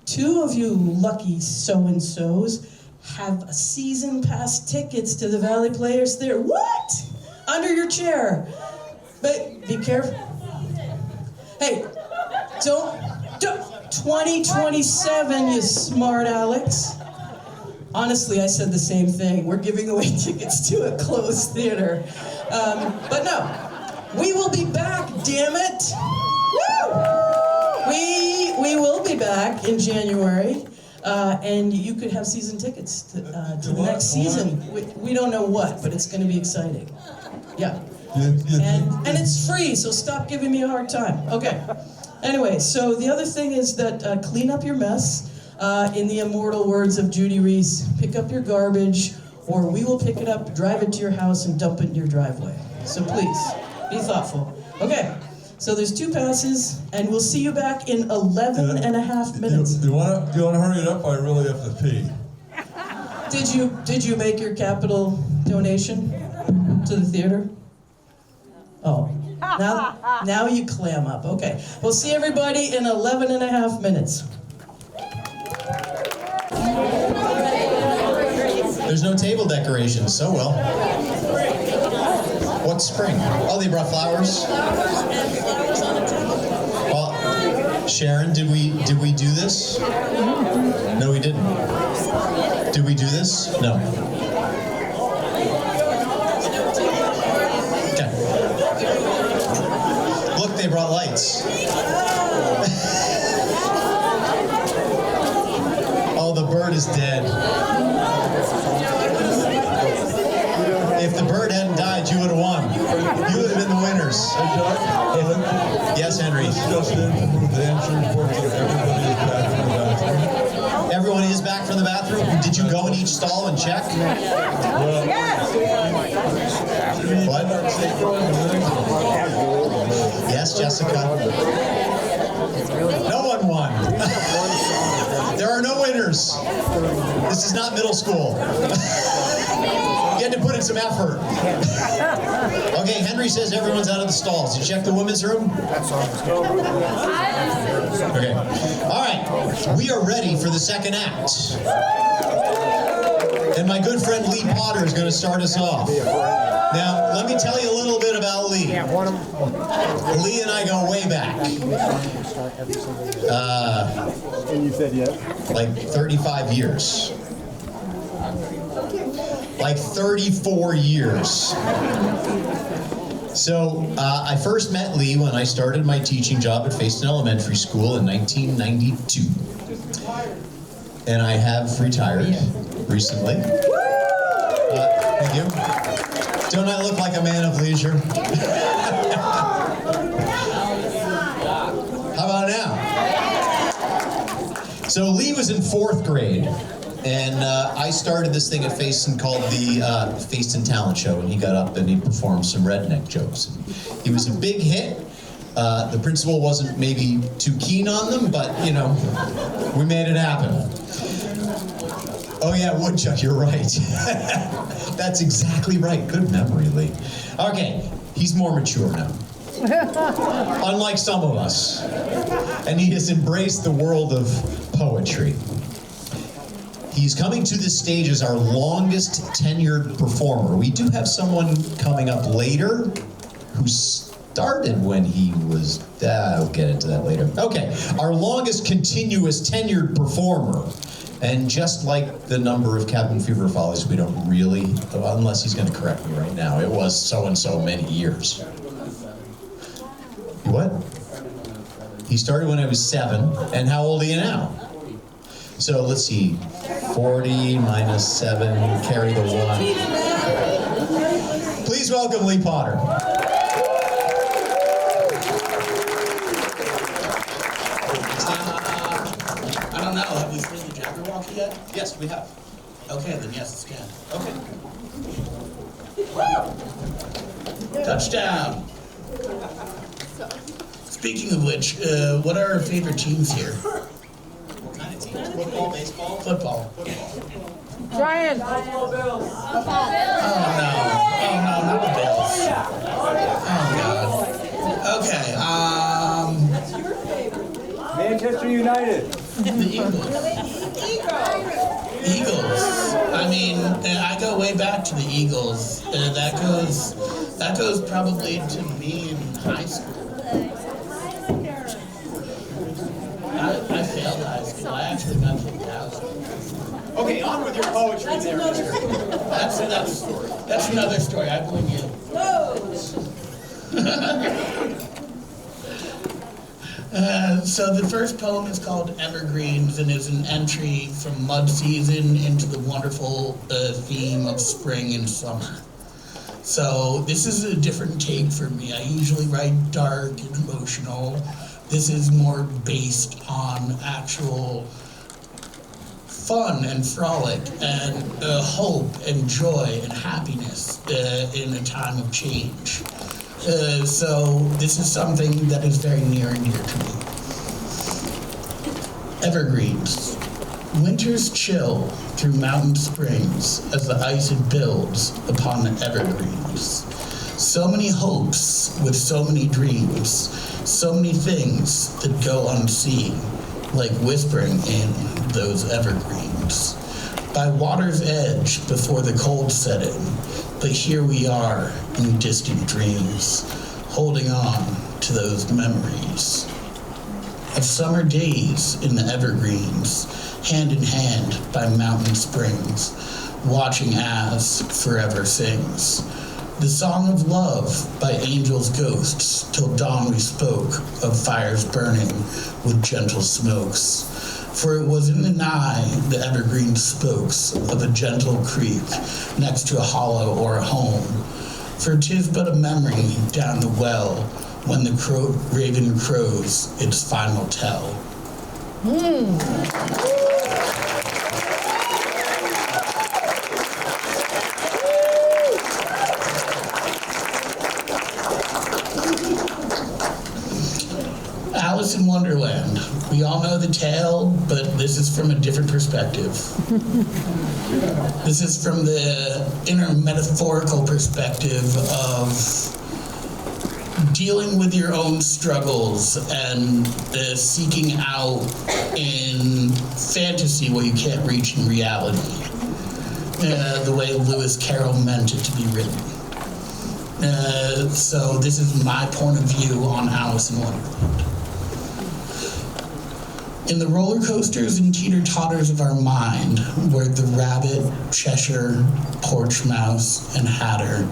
2 of you lucky so-and-sos have season pass tickets to the Valley Players Theater. What? Under your chair. But be careful. Hey, don't 2027, you smart Alex. Honestly, I said the same thing. We're giving away tickets to a closed theater. But no, we will be back, damn it. Woo! We will be back in January, and you could have season tickets to the next season. We don't know what, but it's going to be exciting. Yeah. And it's free, so stop giving me a hard time. Okay. Anyway, so the other thing is that clean up your mess. In the immortal words of Judy Reese, pick up your garbage, or we will pick it up, drive it to your house, and dump it in your driveway. So please, be thoughtful. Okay, so there's 2 passes, and we'll see you back in 11 and a half minutes. Do you want to hurry it up? I really have to pee. Did you make your capital donation to the theater? Oh, now you clam up. Okay, we'll see everybody in 11 and a half minutes. There's no table decorations, so well. What's spring? Oh, they brought flowers? Well, Sharon, did we do this? No, we didn't. Did we do this? No. Okay. Look, they brought lights. Oh, the bird is dead. If the bird hadn't died, you would have won. You would have been the winners. Yes, Henry. Everyone is back from the bathroom? Did you go in each stall and check? What? Yes, Jessica. No one won. There are no winners. This is not middle school. You had to put in some effort. Okay, Henry says everyone's out of the stalls. You check the women's room? Okay. All right. We are ready for the second act. And my good friend Lee Potter is going to start us off. Now, let me tell you a little bit about Lee. Lee and I go way back. And you said yes? Like 35 years. Like 34 years. So I first met Lee when I started my teaching job at Facein Elementary School in 1992. And I have retired recently. Thank you. Don't I look like a man of leisure? How about now? So Lee was in 4th grade, and I started this thing at Facein called the Facein Talent Show, and he got up and he performed some redneck jokes. He was a big hit. The principal wasn't maybe too keen on them, but, you know, we made it happen. Oh yeah, Woodchuck, you're right. That's exactly right. Good memory, Lee. Okay, he's more mature now. Unlike some of us. And he has embraced the world of poetry. He's coming to this stage as our longest tenured performer. We do have someone coming up later who started when he was, I'll get into that later. Okay, our longest continuous tenured performer. And just like the number of Cabin Fever Follies, we don't really, unless he's going to correct me right now, it was so-and-so many years. What? He started when I was 7, and how old are you now? So let's see, 40 minus 7, carry the 1. Please welcome Lee Potter. I don't know. Have we played the Jabberwocky yet? Yes, we have. Okay, then yes, it's can. Okay. Touchdown. Speaking of which, what are our favorite teams here? What kind of teams? Football, baseball? Football. Giants. Oh no, not the Bills. Oh God. Okay, Manchester United. the Eagles. I mean, I go way back to the Eagles. That goes probably to me in high school. I failed high school. I actually got kicked out. Okay, on with your poetry there. That's another story. I blame you. So the first poem is called Evergreens and is an entry from mud season into the wonderful theme of spring and summer. So this is a different take for me. I usually write dark and emotional. This is more based on actual fun and frolic and hope and joy and happiness in a time of change. So this is something that is very near and dear to me. Evergreens. Winters chill through mountain springs as the ice it builds upon the evergreens. So many hopes with so many dreams, so many things that go unseen, like whispering in those evergreens. By water's edge before the cold set in, but here we are in distant dreams, holding on to those memories of summer days in the evergreens, hand in hand by mountain springs, watching as forever sings. The song of love by angels' ghosts, till dawn we spoke of fires burning with gentle smokes. For it was in the nigh the evergreen spokes of a gentle creek next to a hollow or a home. For 'tis but a memory down the well when the raven crows its final tell. Alice in Wonderland. We all know the tale, but this is from a different perspective. This is from the inner metaphorical perspective of dealing with your own struggles and seeking out in fantasy what you can't reach in reality. The way Lewis Carroll meant it to be written. So this is my point of view on Alice in Wonderland. In the roller coasters and teeter-totters of our mind, where the rabbit, Cheshire, porch mouse, and hatter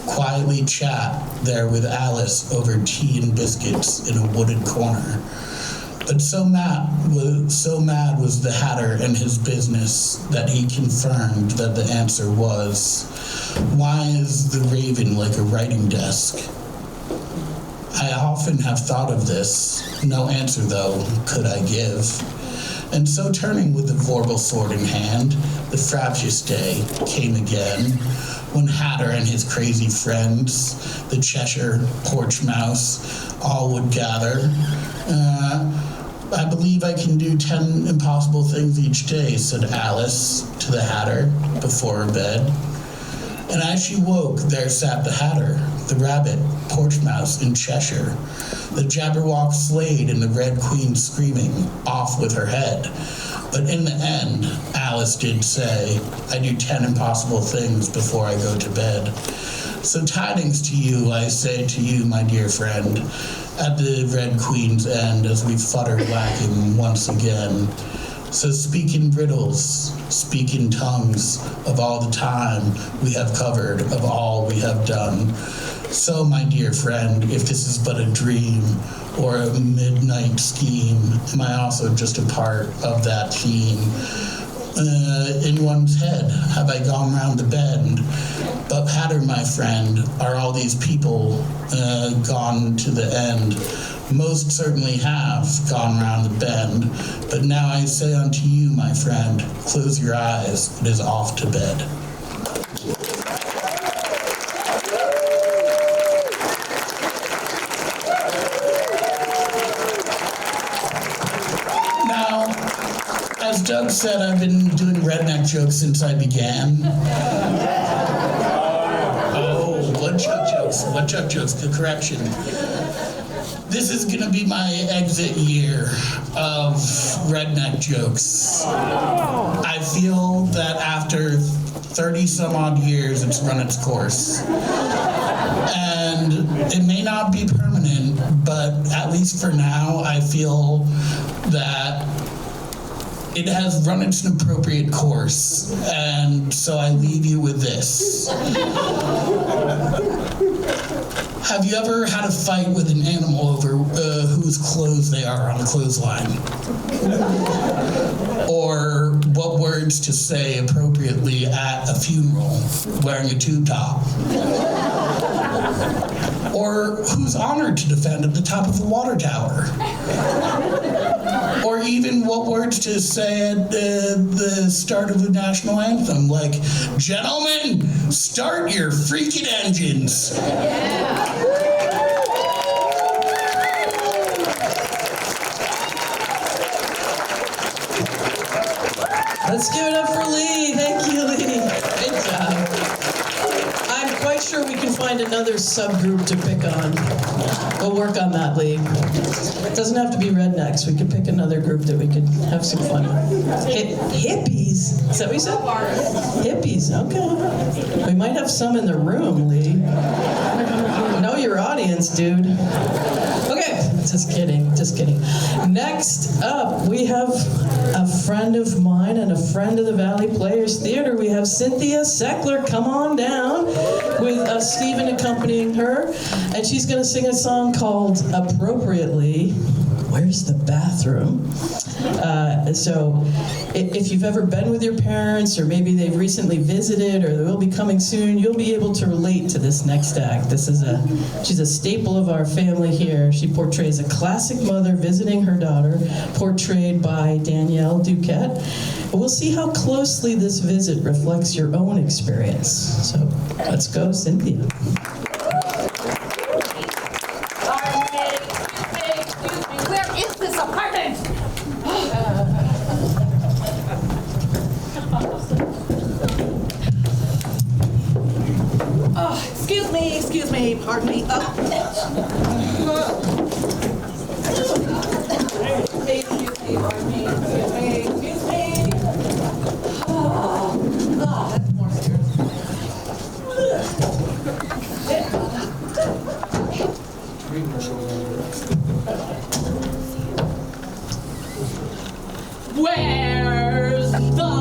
quietly chat there with Alice over tea and biscuits in a wooded corner. But so mad was the hatter and his business that he confirmed that the answer was, why is the raven like a writing desk? I often have thought of this, no answer though could I give. And so turning with the vorpal sword in hand, the frabjous day came again, when Hatter and his crazy friends, the Cheshire porch mouse, all would gather. I believe I can do 10 impossible things each day, said Alice to the Hatter before her bed. And as she woke, there sat the Hatter, the rabbit, porch mouse in Cheshire, the Jabberwock Slade and the Red Queen screaming, off with her head. But in the end, Alice did say, I do 10 impossible things before I go to bed. So tidings to you, I say to you, my dear friend, at the Red Queen's end as we futter whacking once again. So speak in riddles, speak in tongues of all the time we have covered, of all we have done. So, my dear friend, if this is but a dream or a midnight scheme, am I also just a part of that theme? In one's head, have I gone round the bend? But Hatter, my friend, are all these people gone to the end? most certainly have gone round the bend. But now I say unto you, my friend, close your eyes, it is off to bed. Now, as Doug said, I've been doing redneck jokes since I began. Woodchuck jokes, good correction. This is gonna be my exit year of redneck jokes. I feel that after 30 some odd years, it's run its course. And it may not be permanent, but at least for now, I feel that it has run its appropriate course. And so I leave you with this. Have you ever had a fight with an animal over whose clothes they are on the clothesline? Or what words to say appropriately at a funeral wearing a tube top? Or who's honored to defend at the top of a water tower? Or even what words to say at the start of the national anthem, like, "Gentlemen, start your freaking engines." Let's give it up for Lee. Thank you, Lee. Good job. I'm quite sure we can find another subgroup to pick on. We'll work on that, Lee. It doesn't have to be rednecks. We could pick another group that we could have some fun with. Hippies? Is that what you said? Hippies, okay. We might have some in the room, Lee. Know your audience, dude. Okay, just kidding, just kidding. Next up, we have a friend of mine and a friend of the Valley Players Theater. We have Cynthia Seckler. Come on down with Stephen accompanying her. And she's going to sing a song called Appropriately, Where's the Bathroom? So if you've ever been with your parents, or maybe they've recently visited, or they will be coming soon, you'll be able to relate to this next act. She's a staple of our family here. She portrays a classic mother visiting her daughter, portrayed by Danielle Duquette. We'll see how closely this visit reflects your own experience. So let's go, Cynthia. Where is this apartment? Oh, excuse me, pardon me. Excuse me. Oh, that's more serious. Where's the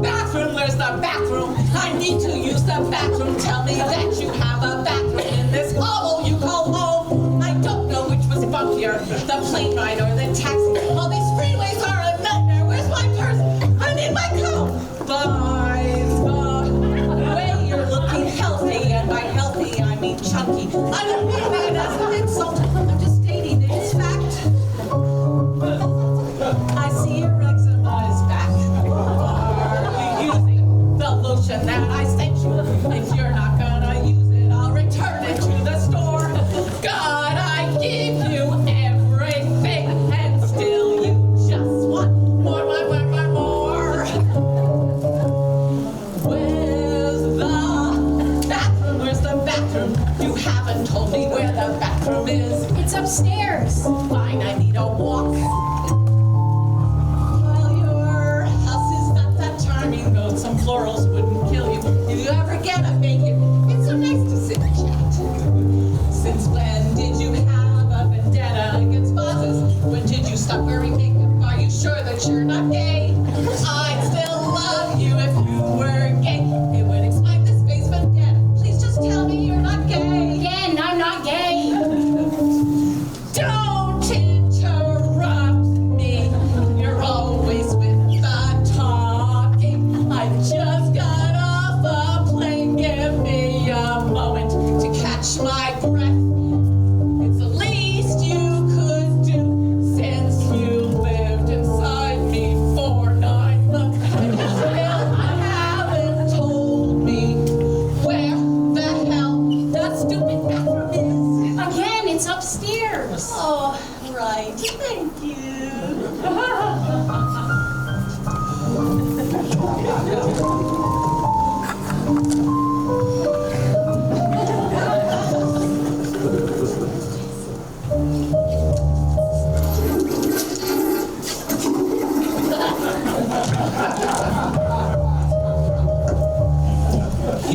bathroom? Where's the bathroom? I need to use the bathroom. Tell me that you have a bathroom in this hovel you call home. I don't know which was funkier, the plane ride or the taxi. All these freeways are a nightmare. Where's my purse? I need my coat. By the way, you're looking healthy, and by healthy I mean chunky. I don't mean that as an insult. I'm just stating it's fact. I see your eczema is back. Are you using the lotion that I sent you? If you're not gonna use it, I'll return it to the store. God, I give you everything, and still you just want more. Where's the bathroom? Where's the bathroom? You haven't told me where the bathroom is. It's upstairs. Fine, I need a walk. Some florals wouldn't kill you. If you ever get a vacant, it's so nice to sit and chat. Since when did you have a vendetta against bosses? When did you stop wearing makeup? Are you sure that you're not gay? I'd still love you if you were gay. It would explain the space vendetta. Please just tell me you're not gay. Again, I'm not gay. Don't interrupt me. You're always with the talking. I just got off a plane. Give me a moment to catch my breath. It's the least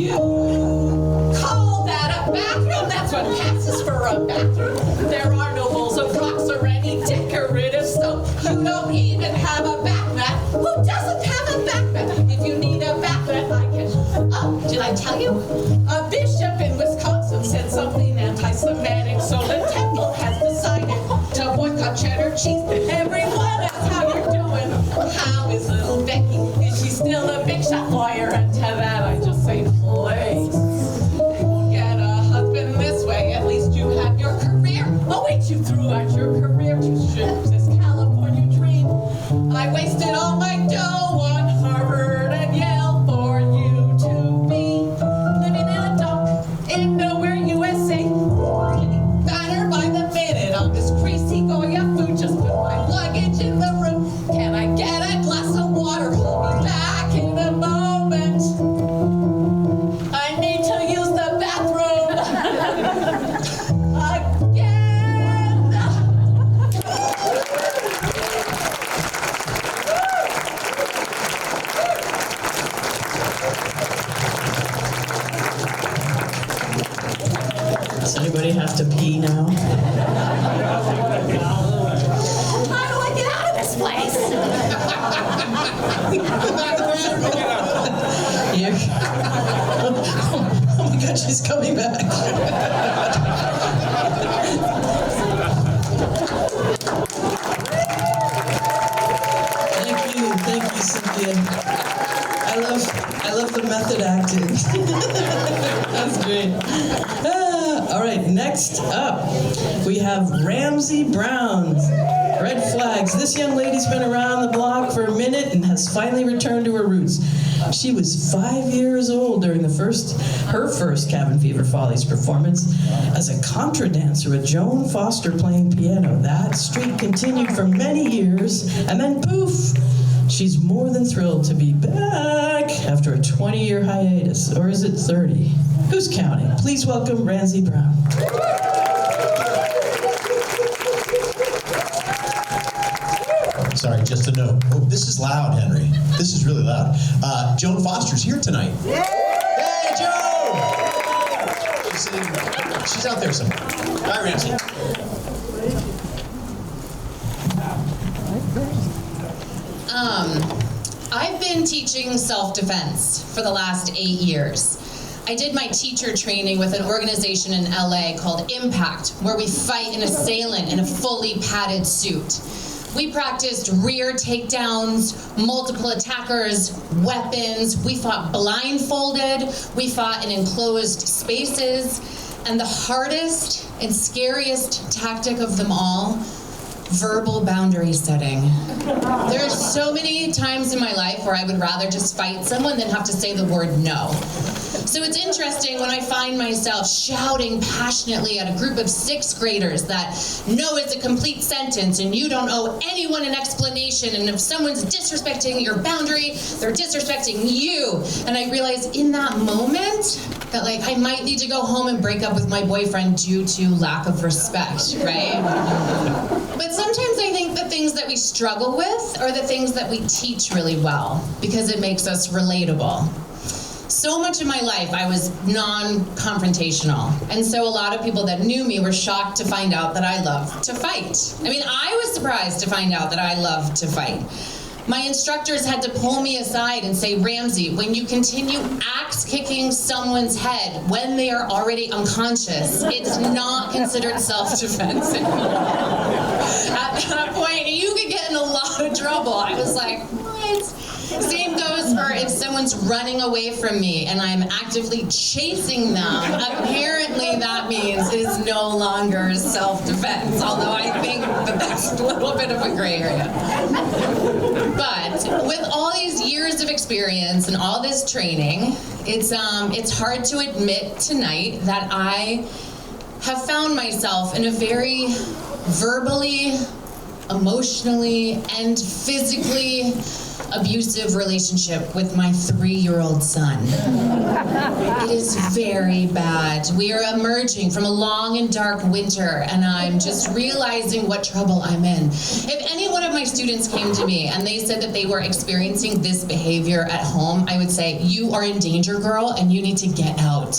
You call that a bathroom? That's what passes for a bathroom. There are no bowls of rocks or any decorative soap. You don't even have a back mat. Who doesn't have a back mat? If you need a back mat, I can. Oh, did I tell you? A bishop in Wisconsin said something anti-Semitic, so the temple has decided to boycott cheddar cheese. Everyone asks how you're doing. How is little Becky? Is she still a big shot lawyer? And to that I just say, please. You won't get a husband this way. At least you have your career. I'll wait you throughout your career to shoot this California dream. I wasted all my dough on Harvard and Yale for you to be living in a dump in nowhere, USA. Banner by the minute on this crazy Goya food. Just put my luggage in the room. Can I get a glass of water? Hold me back in a moment. I need to use the bathroom again. Does anybody have to pee now? How do I get out of this place? Oh my God, she's coming back. Thank you, Cynthia. I love the method acting. That's great. All right, next up, we have Ramsey Brown. Red Flags. This young lady's been around the block for a minute and has finally returned to her roots. She was 5 years old during her first Cabin Fever Follies performance as a contra dancer with Joan Foster playing piano. That streak continued for many years, and then poof, she's more than thrilled to be back after a 20-year hiatus. Or is it 30? Who's counting? Please welcome Ramsey Brown. Sorry, just a note. Oh, this is loud, Henry. This is really loud. Joan Foster's here tonight. Hey, Joan! She's out there somewhere. Bye, Ramsey. I've been teaching self-defense for the last 8 years. I did my teacher training with an organization in LA called Impact, where we fight an assailant in a fully padded suit. We practiced rear takedowns, multiple attackers, weapons. We fought blindfolded. We fought in enclosed spaces. And the hardest and scariest tactic of them all, verbal boundary setting. There are so many times in my life where I would rather just fight someone than have to say the word no. So it's interesting when I find myself shouting passionately at a group of 6th graders that no is a complete sentence and you don't owe anyone an explanation, and if someone's disrespecting your boundary, they're disrespecting you. And I realize in that moment that I might need to go home and break up with my boyfriend due to lack of respect, right? But sometimes I think the things that we struggle with are the things that we teach really well because it makes us relatable. So much of my life I was non-confrontational, and so a lot of people that knew me were shocked to find out that I loved to fight. I mean, I was surprised to find out that I loved to fight. My instructors had to pull me aside and say, Ramsey, when you continue axe kicking someone's head when they are already unconscious, it's not considered self-defense anymore. At that point, you could get in a lot of trouble. I was like, what? Same goes for if someone's running away from me and I'm actively chasing them. Apparently that means it is no longer self-defense, although I think that that's a little bit of a gray area. But with all these years of experience and all this training, it's hard to admit tonight that I have found myself in a very verbally, emotionally, and physically abusive relationship with my 3-year-old son. It is very bad. We are emerging from a long and dark winter, and I'm just realizing what trouble I'm in. If any one of my students came to me and they said that they were experiencing this behavior at home, I would say, you are in danger, girl, and you need to get out.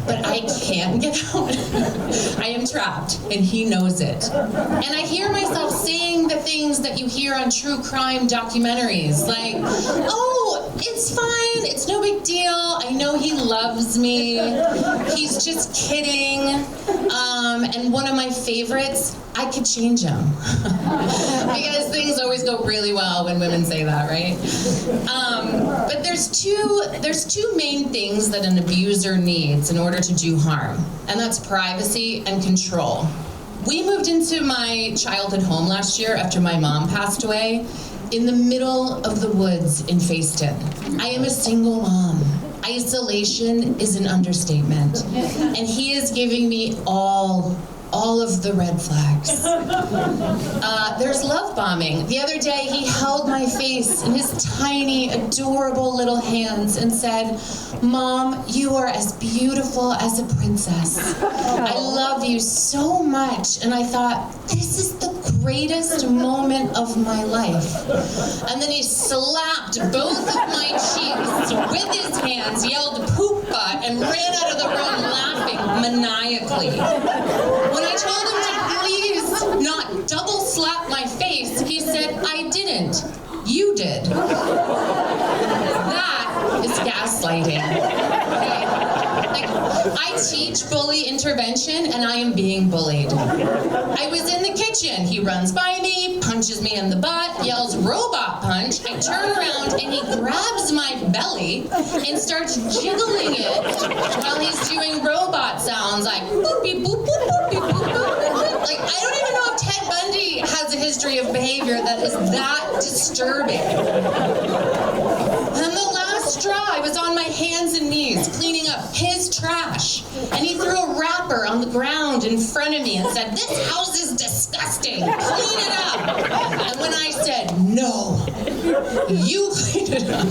But I can't get out. I am trapped, and he knows it. And I hear myself saying the things that you hear on true crime documentaries, like, oh, it's fine, it's no big deal, I know he loves me, he's just kidding. And one of my favorites, I could change him. Because things always go really well when women say that, right? But there's two main things that an abuser needs in order to do harm, and that's privacy and control. We moved into my childhood home last year after my mom passed away, in the middle of the woods in Faceton. I am a single mom. Isolation is an understatement, and he is giving me all of the red flags. There's love bombing. The other day, he held my face in his tiny, adorable little hands and said, Mom, you are as beautiful as a princess. I love you so much. And I thought, this is the greatest moment of my life. And then he slapped both of my cheeks with his hands, yelled poop butt, and ran out of the room laughing maniacally. When I told him to please not double slap my face, he said, I didn't. You did. That is gaslighting. Okay? Like, I teach bully intervention, and I am being bullied. I was in the kitchen. He runs by me, punches me in the butt, yells robot punch. I turn around, and he grabs my belly and starts jiggling it while he's doing robot sounds like boop beep boop boop boop beep boop boop. Like, I don't even know if Ted Bundy has a history of behavior that is that disturbing. And the last straw, I was on my hands and knees cleaning up his trash, and he threw a wrapper on the ground in front of me and said, this house is disgusting, clean it up. And when I said, no, you clean it up,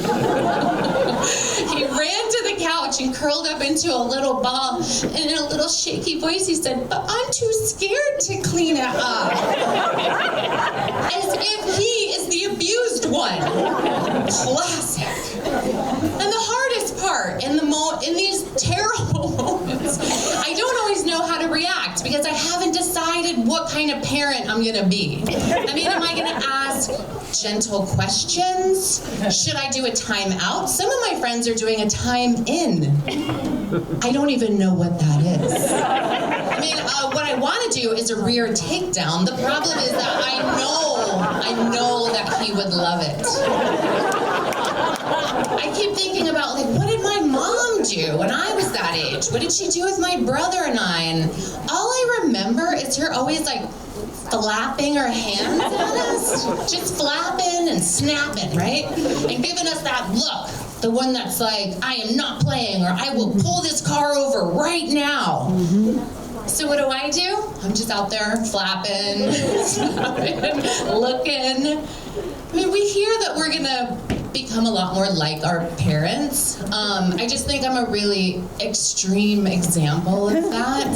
he ran to the couch and curled up into a little ball, and in a little shaky voice he said, but I'm too scared to clean it up. As if he is the abused one. Classic. And the hardest part in these terrible moments, I don't always know how to react because I haven't decided what kind of parent I'm gonna be. I mean, am I gonna ask gentle questions? Should I do a time out? Some of my friends are doing a time in. I don't even know what that is. I mean, what I want to do is a rear takedown. The problem is that I know that he would love it. I keep thinking about, like, what did my mom do when I was that age? What did she do with my brother and I? And all I remember is her always, like, flapping her hands at us. Just flapping and snapping, right? And giving us that look. The one that's like, I am not playing, or I will pull this car over right now. So what do? I'm just out there flapping, looking. I mean, we hear that we're gonna become a lot more like our parents. I just think I'm a really extreme example of that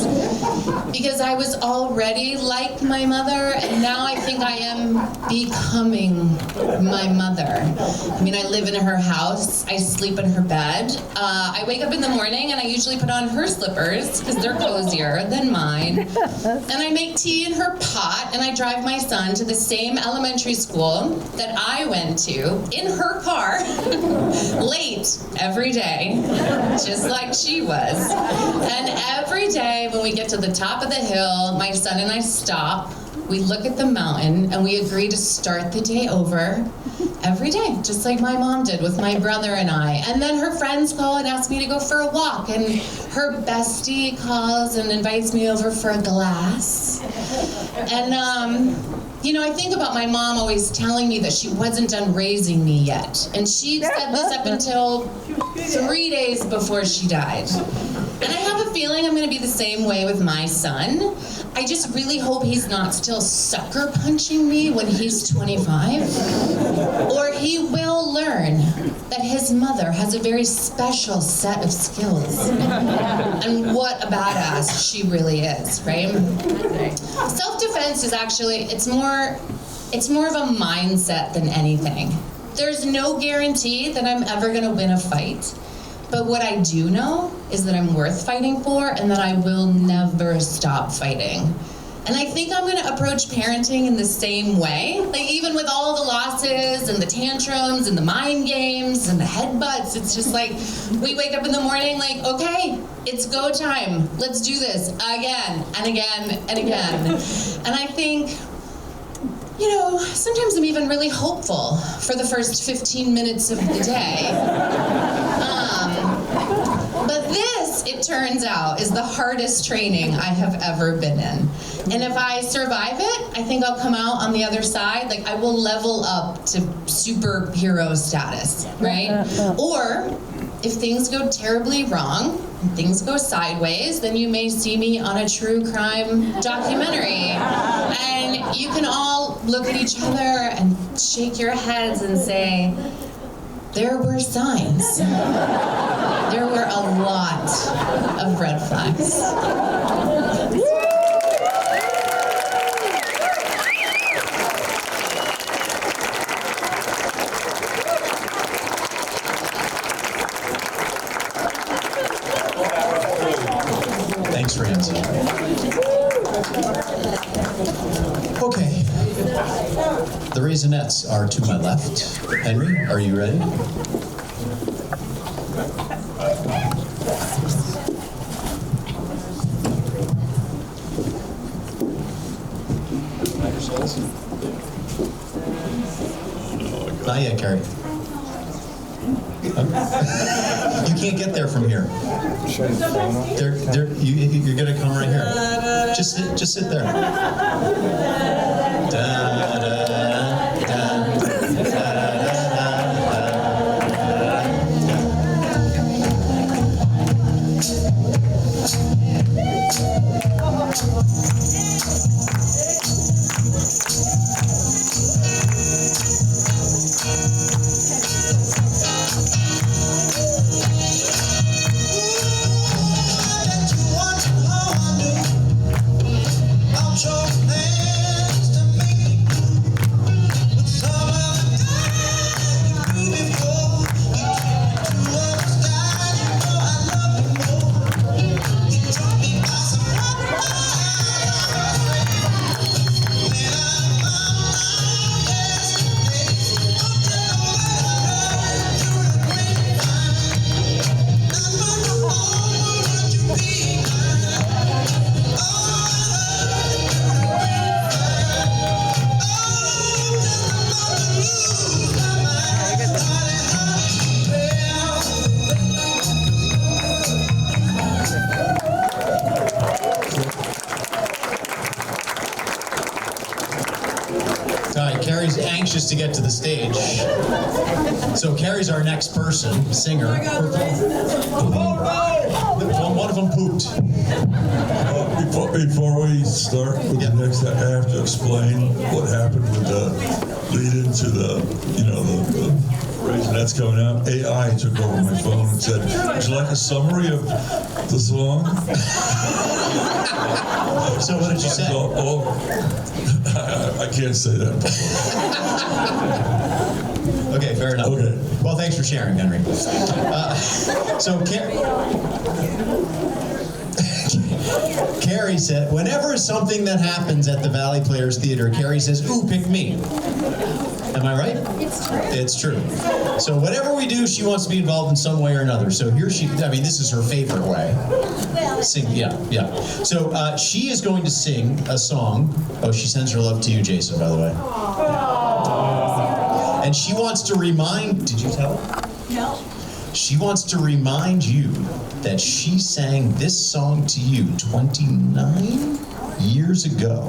because I was already like my mother, and now I think I am becoming my mother. I mean, I live in her house, I sleep in her bed, I wake up in the morning and I usually put on her slippers because they're cozier than mine, and I make tea in her pot, and I drive my son to the same elementary school that I went to in her car late every day, just like she was. And every day when we get to the top of the hill, my son and I stop, we look at the mountain, and we agree to start the day over every day, just like my mom did with my brother and I. And then her friends call and ask me to go for a walk, and her bestie calls and invites me over for a glass. And you know, I think about my mom always telling me that she wasn't done raising me yet. And she said this up until 3 days before she died. And I have a feeling I'm going to be the same way with my son. I just really hope he's not still sucker punching me when he's 25. Or he will learn that his mother has a very special set of skills. And what a badass she really is, right? Self-defense is actually, it's more of a mindset than anything. There's no guarantee that I'm ever going to win a fight. But what I do know is that I'm worth fighting for and that I will never stop fighting. And I think I'm going to approach parenting in the same way. Like, even with all the losses and the tantrums and the mind games and the headbutts, it's just like, we wake up in the morning like, okay, it's go time. Let's do this again and again and again. And I think, you know, sometimes I'm even really hopeful for the first 15 minutes of the day. But this, it turns out, is the hardest training I have ever been in. And if I survive it, I think I'll come out on the other side, like I will level up to superhero status, right? Or if things go terribly wrong, and things go sideways, then you may see me on a true crime documentary. And you can all look at each other and shake your heads and say, there were signs. There were a lot of red flags. Thanks, Ramsey. Okay. The Raisinettes are to my left. Henry, are you ready? Not yet, Carrie. You can't get there from here. You're gonna come right here. Just sit there. Carrie's anxious to get to the stage. So Carrie's our next person, singer. One of them pooped. Before we start with the next, I have to explain what happened with the lead into the Raisinettes coming out. AI took over my phone and said, would you like a summary of the song? So what did you say? I can't say that. Okay, fair enough. Okay. Well, thanks for sharing, Henry. Carrie said, whenever something that happens at the Valley Players Theater, Carrie says, ooh, pick me. Am I right? It's true. It's true. So whatever we do, she wants to be involved in some way or another. So here this is her favorite way. Sing, yeah. So she is going to sing a song. Oh, she sends her love to you, Jason, by the way. And she wants to remind, did you tell her? No. She wants to remind you that she sang this song to you 29 years ago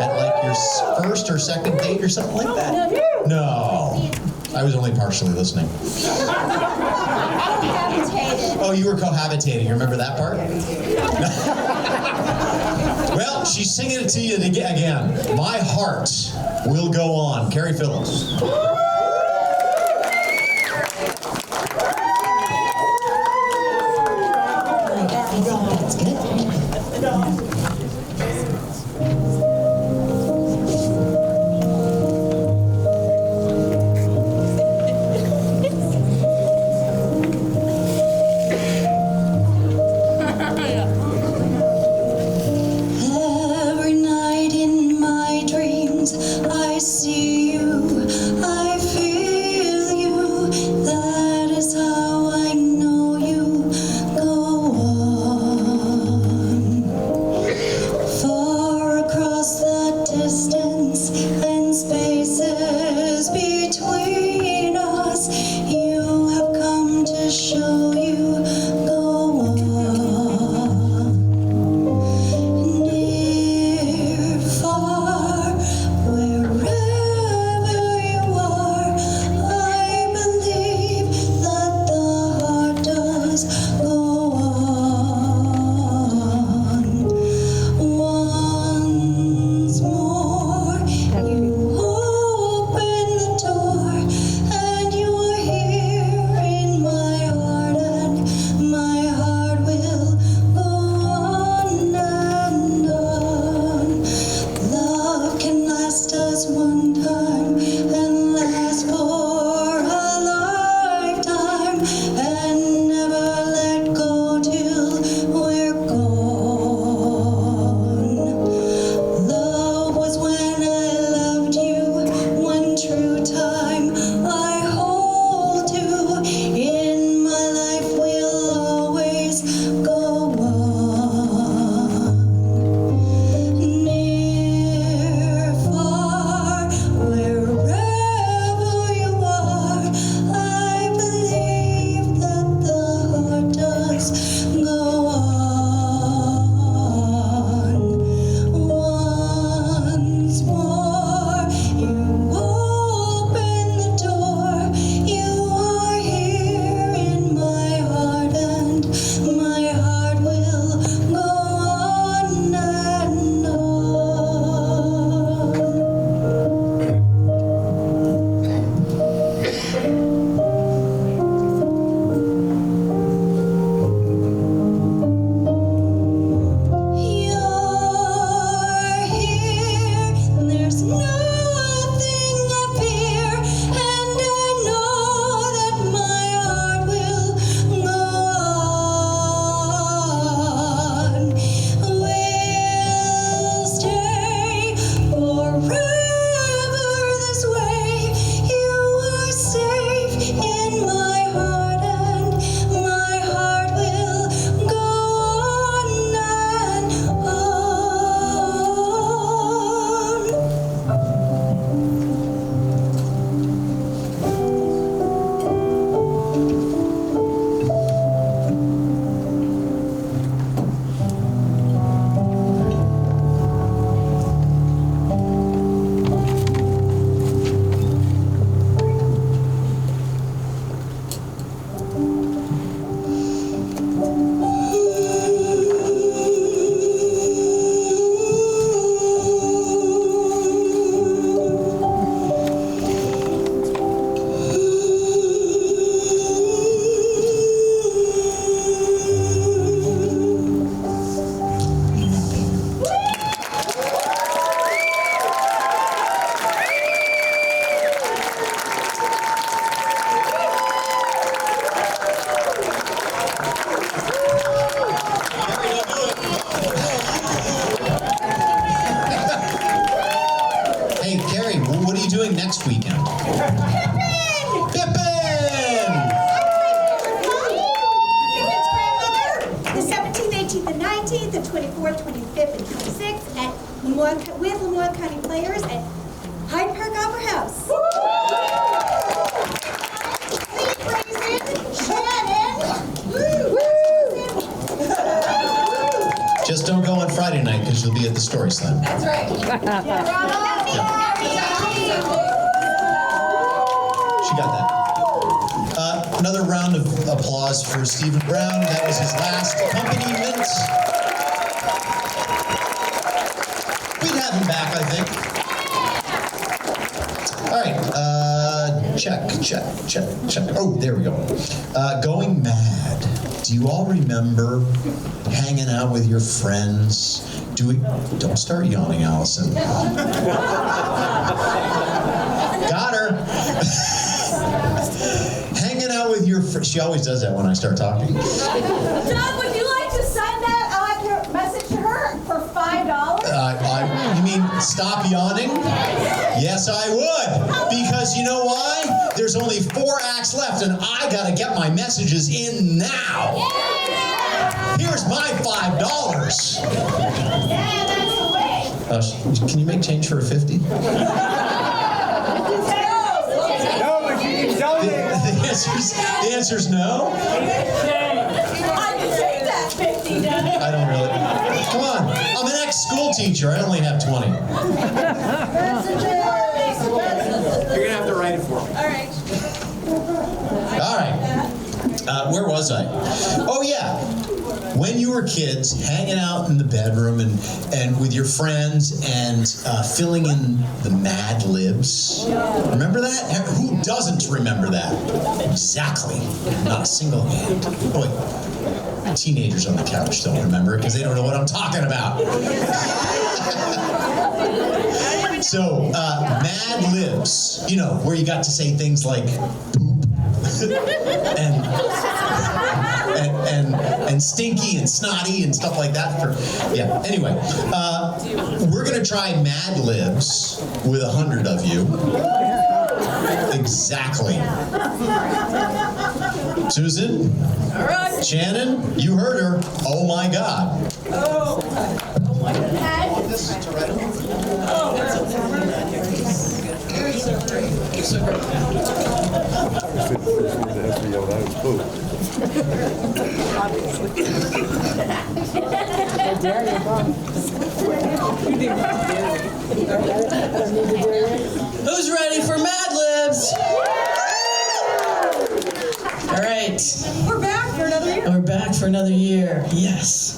at like your first or second date or something like that. No, I was only partially listening. I don't have a Oh, you were cohabitating. Remember that part? Well, she's singing it to you again. My heart will go on. Carrie Phillips. That's good. Every night in my dreams, I see you, I feel you. That is how I know you. Go on. Far across the distance and spaces between us, you have come to show you. Go on. Near, far, wherever you are, I believe that the heart does go on. Once more, you open the door, and you are here in my heart, and my heart will go on and on. Love can last us one time and last for a lifetime, and never let go till we're gone. Love was when I loved you, one true time I hold to. In my life will always go on. Near, far, wherever you are, I believe that the heart does go on. Once more, you open the door, you are here in my heart, and my heart will go on and on. You're here, there's nothing I fear, and I know that my heart will go on. We'll stay forever this way. You are safe in my heart, and my heart will go on and on. Hey, Carrie, what are you doing next weekend? Pippin! The 17th, 18th, and 19th, the 24th, 25th, and 26th at with Lemoyle County Players at Hyde Park Opera House. Please praise in Shannon. Just don't go on Friday night because you'll be at the Story Slam. That's right. She got that. Another round of applause for Stephen Brown. That was his last accompaniment. We'd have him back, I think. All right, check. Oh, there we go. Going mad. Do you all remember hanging out with your friends? Don't start yawning, Allison. Got her. Hanging out with your friends. She always does that when I start talking. John, would you like to send that message to her for $5? You mean stop yawning? Yes, I would. Because you know why? There's only 4 acts left, and I gotta get my messages in now. Here's my $5. Yeah, that's the way. Can you make change for a 50? No, but you can donate. The answer's no. I can take that 50. I don't really. Come on. I'm an ex-school teacher. I only have 20. You're gonna have to write it for me. All right. Where was I? Oh, yeah. When you were kids, hanging out in the bedroom and with your friends and filling in the Mad Libs. Remember that? Who doesn't remember that? Exactly. Not a single hand. Boy, teenagers on the couch don't remember it because they don't know what I'm talking about. So, Mad Libs, you know, where you got to say things like poop and stinky and snotty and stuff like that. Anyway, we're gonna try Mad Libs with 100 of you. Exactly. Susan? All right. Shannon? You heard her. Oh my God. Oh my God. This is Toretto. Oh, that's so great. Who's ready for Mad Libs? All right. We're back for another year. We're back for another year. Yes.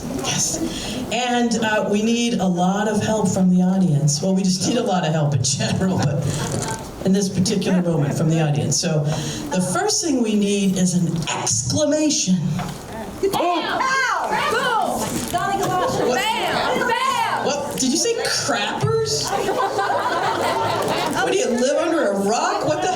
And we need a lot of help from the audience. Well, we just need a lot of help in general, but in this particular moment from the audience. So the first thing we need is an exclamation. Bam! Boom! Golly galoshes. Bam! Bam! What? Did you say crappers? What do you live under a rock? What the?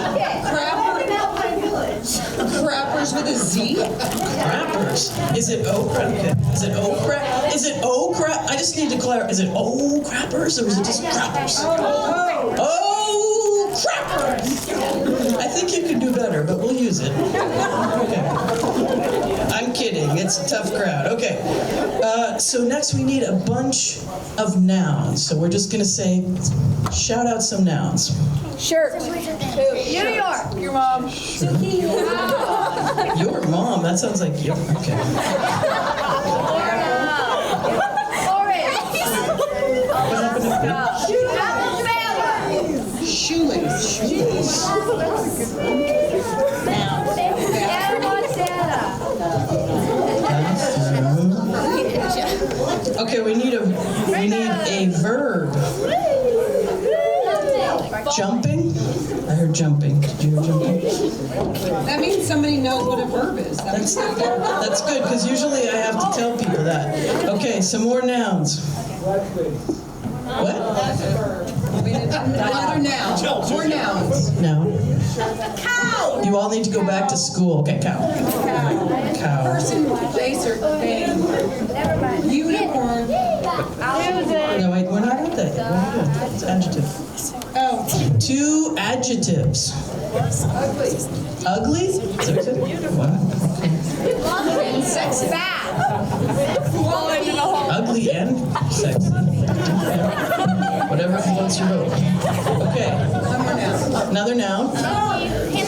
Crappers with a Z? Crappers. Is it okra? Okay. Is it okra? Is it okra? I just need to clarify. Is it crappers or is it just crappers? Oh, crappers. I think you can do better, but we'll use it. Okay. I'm kidding. It's a tough crowd. Okay. So next we need a bunch of nouns. So we're just going to say, shout out some nouns. Shirt. New York. Your mom. Your mom? That sounds like you. Okay. Shoelace. Okay, we need a verb. Jumping? I heard jumping. Did you hear jumping? That means somebody knows what a verb is. That's good, because usually I have to tell people that. Okay, some more nouns. What? Another noun. More nouns. No. Cow. You all need to go back to school. Okay, cow. Cow. Person, place, or thing. Never mind. Unicorn. No, wait, we're not at that yet. What are we doing? It's adjective. Oh. 2 adjectives. Ugly. Ugly? Is that what you said? What? And sexy. Bad. Ugly and sexy. Whatever floats your boat. Okay. Another noun.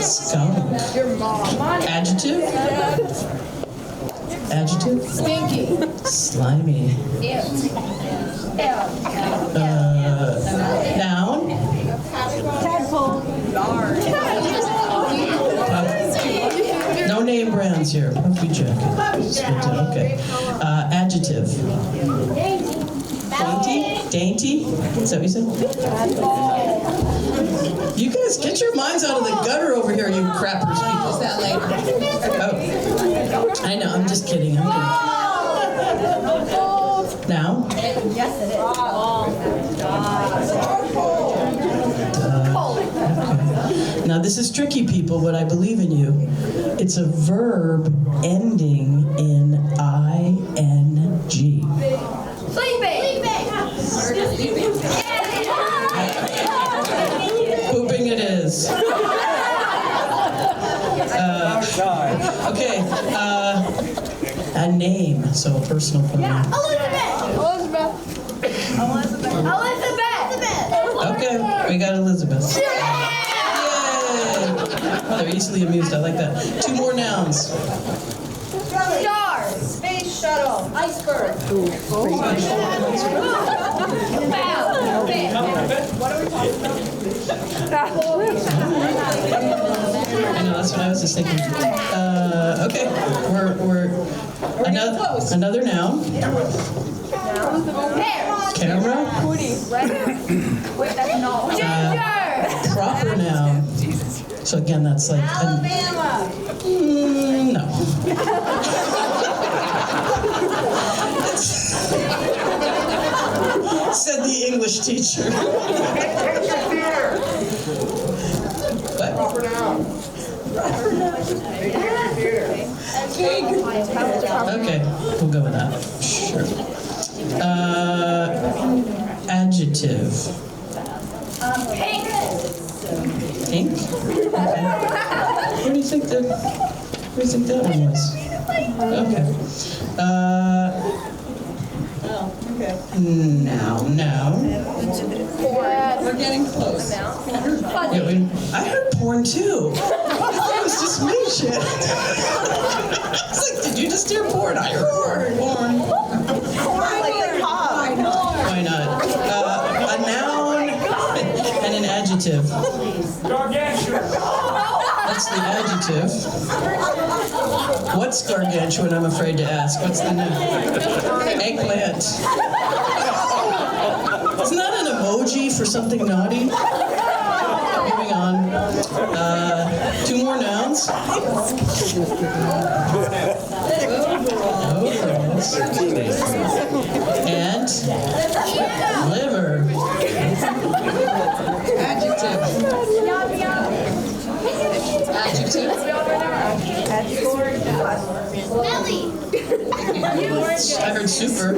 Skunk. Your mom. Adjective. Adjective. Stinky. Slimy. Noun. Tadpole. No, name brands here. Puffy jacket. Okay. Adjective. Dainty? Dainty? Is that what you said? You guys, get your minds out of the gutter over here, you crappers. Is that later? Oh. I know, I'm just kidding. I'm kidding. Now? Yes, it is. Okay. Now, this is tricky, people, but I believe in you. It's a verb ending in ing. Sleeping. Pooping it is. Okay. A name, so a personal pronoun. Elizabeth. Okay, we got Elizabeth. Yay! Oh, they're easily amused. I like that. 2 more nouns. Star. Space shuttle. Iceberg. What are we talking about? I know, that's what I was just thinking. Okay, we're another noun. Camera. Proper noun. So again, that's like Alabama. no. Said the English teacher. What? Proper noun. Okay, we'll go with that. Sure. Adjective. Pink. Pink? Okay. What do you think that one was? Okay. Noun. We're getting close. Yeah, I heard porn too. I thought it was just me, shit. It's like, did you just hear porn? I heard porn. Why not? A noun and an adjective. That's the adjective. What's gargantuan, I'm afraid to ask. What's the noun? Eggplant. Isn't that an emoji for something naughty? Moving on. 2 more nouns. And liver. Adjective. Belly. I heard super.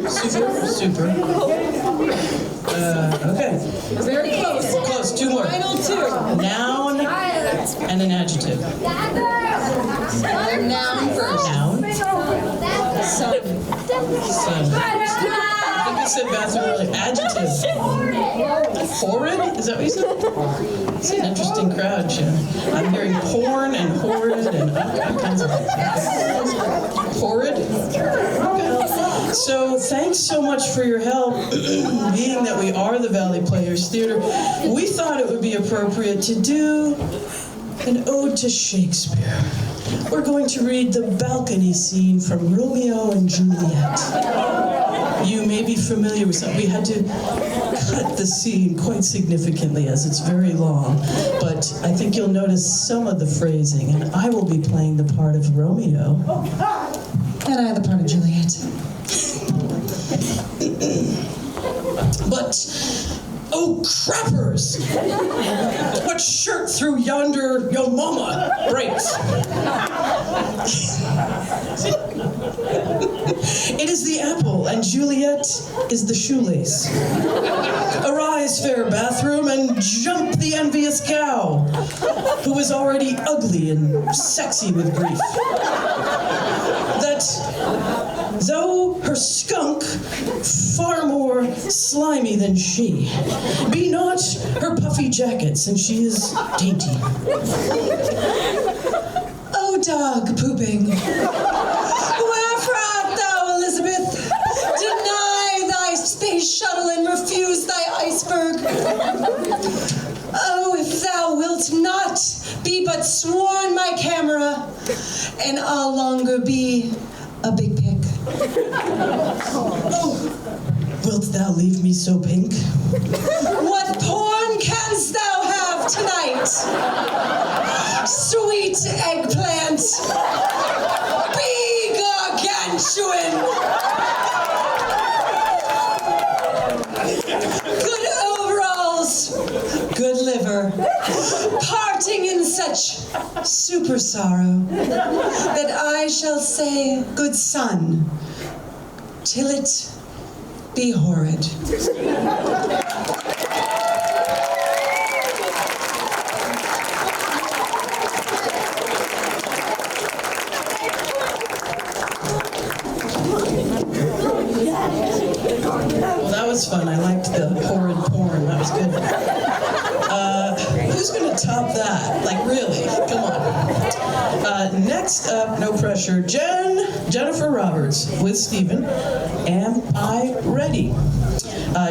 Okay. Very close. Close. 2 more. Final 2. Noun and an adjective. Noun first. Noun. Sun. Sun. I think you said bathroom earlier. Adjective. Horrid? Is that what you said? It's an interesting crowd, Jim. I'm hearing porn and horrid and all kinds of things. Horrid? Okay. So thanks so much for your help. Being that we are the Valley Players Theater, we thought it would be appropriate to do an ode to Shakespeare. We're going to read the balcony scene from Romeo and Juliet. You may be familiar with some. We had to cut the scene quite significantly as it's very long, but I think you'll notice some of the phrasing, and I will be playing the part of Romeo, and I the part of Juliet. But, oh crappers! What shirt through yonder yo mama breaks? It is the apple, and Juliet is the shoelace. Arise, fair bathroom, and jump the envious cow, who is already ugly and sexy with grief. That, though her skunk far more slimy than she, be not her puffy jacket, since she is dainty. Oh, dog pooping, wherefore art thou, Elizabeth? Deny thy space shuttle and refuse thy iceberg. Oh, if thou wilt not be but sworn my camera, and I'll longer be a big pick. Oh, wilt thou leave me so pink? What porn canst thou have tonight? Sweet eggplant, be gargantuan. Good overalls, good liver, parting in such super sorrow that I shall say, good son, till it be horrid. Well, that was fun. I liked the horrid porn. That was good. Who's going to top that? Like, really? Come on. Next up, no pressure, Jennifer Roberts with Stephen. Am I ready?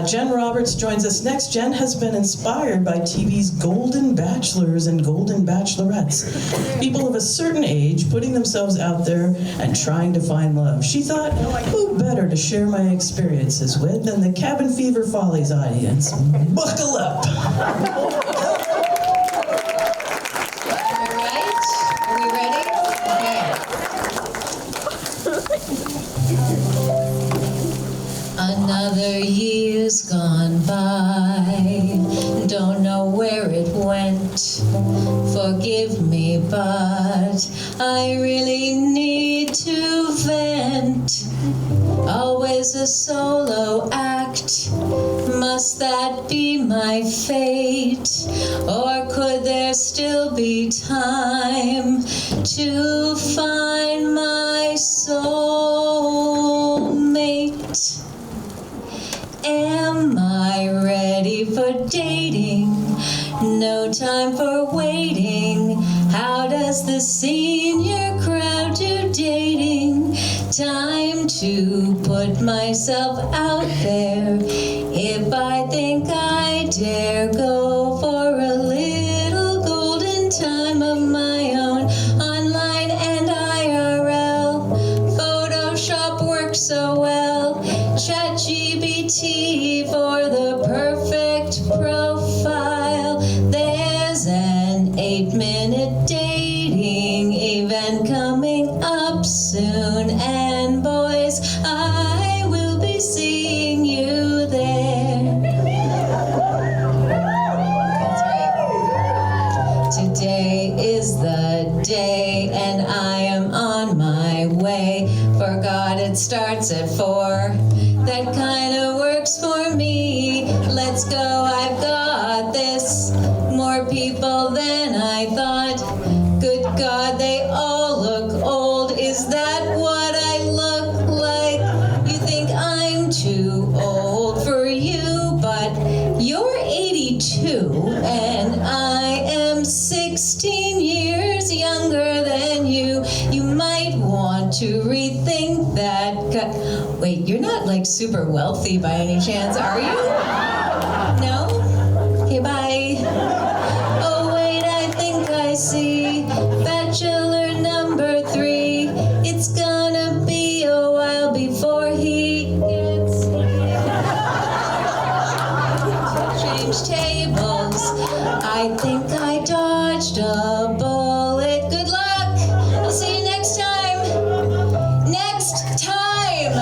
Jen Roberts joins us next. Jen has been inspired by TV's Golden Bachelors and Golden Bachelorettes. People of a certain age putting themselves out there and trying to find love. She thought, who better to share my experiences with than the Cabin Fever Follies audience? Buckle up! Are we ready? Another year's gone by, don't know where it went. Forgive me, but I really need to vent. Always a solo act, must that be my fate? Or could there still be time to find my soulmate? Am I ready for dating? No time for waiting. How does the senior crowd do dating? Time to put myself out there. If I think I dare go for a little golden time of my own, online and IRL. Photoshop works so well. ChatGPT for the perfect profile. There's an 8-minute dating event coming up soon, and boys, I will be seeing you there. That's right. Today is the day, and I am on my way. For God, it starts at 4. That kind of works for me. Let's go, I've got this. More people than I thought. Good God, they all look old. Is that what I look like? You think I'm too old for you, but you're 82 and I am 16 years younger than you. You might want to rethink that. Wait, you're not like super wealthy by any chance, are you? No? Okay, bye. Oh wait, I think I see bachelor number 3. It's gonna be a while before he gets change tables. I think I dodged a bullet. Good luck. I'll see you next time. Next time.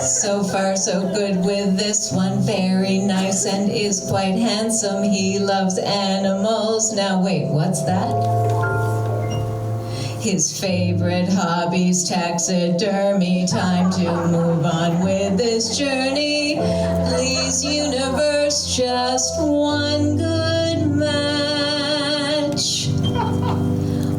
So far, so good with this one. Very nice and is quite handsome. He loves animals. Now wait, what's that? His favorite hobby's taxidermy. Time to move on with this journey. Please, universe, just one good match.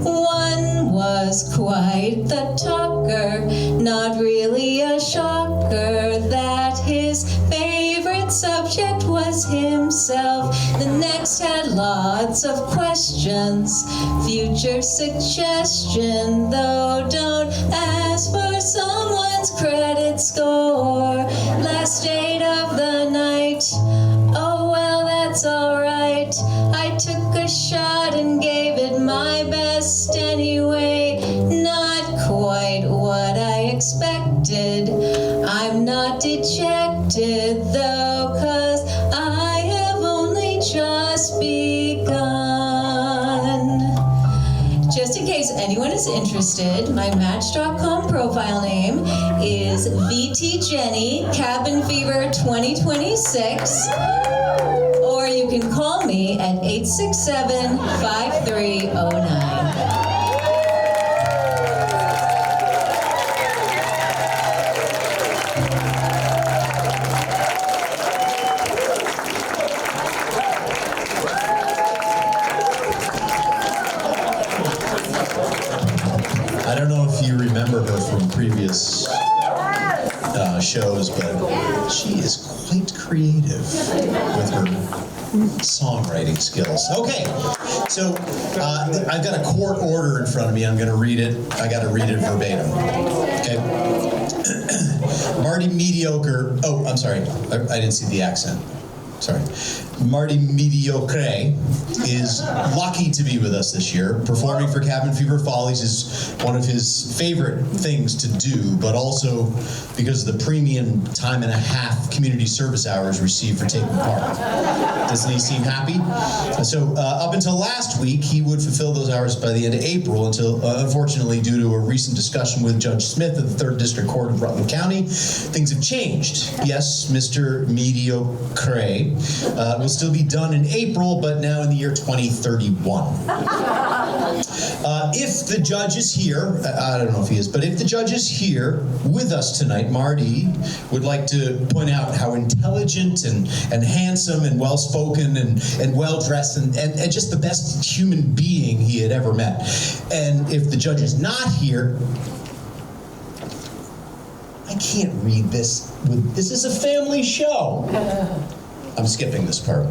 One was quite the talker, not really a shocker that his favorite subject was himself. The next had lots of questions, future suggestion, though don't ask for someone's credit score. Last date of the night, shot and gave it my best anyway. Not quite what I expected. I'm not dejected though, 'cause I have only just begun. Just in case anyone is interested, my Match.com profile name is VT Jenny Cabin Fever 2026, or you can call me at 867-5309. I don't know if you remember her from previous shows, but she is quite creative with her songwriting skills. Okay, so I've got a court order in front of me. I'm going to read it. I got to read it verbatim. Okay. Marty Mediocre. Oh, I'm sorry. I didn't see the accent. Sorry. Marty Mediocre is lucky to be with us this year. Performing for Cabin Fever Follies is one of his favorite things to do, but also because of the premium time and a half community service hours received for taking part. Doesn't he seem happy? So up until last week, he would fulfill those hours by the end of April until, unfortunately, due to a recent discussion with Judge Smith of the 3rd District Court of Rutland County, things have changed. Yes, Mr. Mediocre will still be done in April, but now in the year 2031. If the judge is here, I don't know if he is, but if the judge is here with us tonight, Marty would like to point out how intelligent and handsome and well-spoken and well-dressed and just the best human being he had ever met. And if the judge is not here, I can't read this. This is a family show. I'm skipping this part.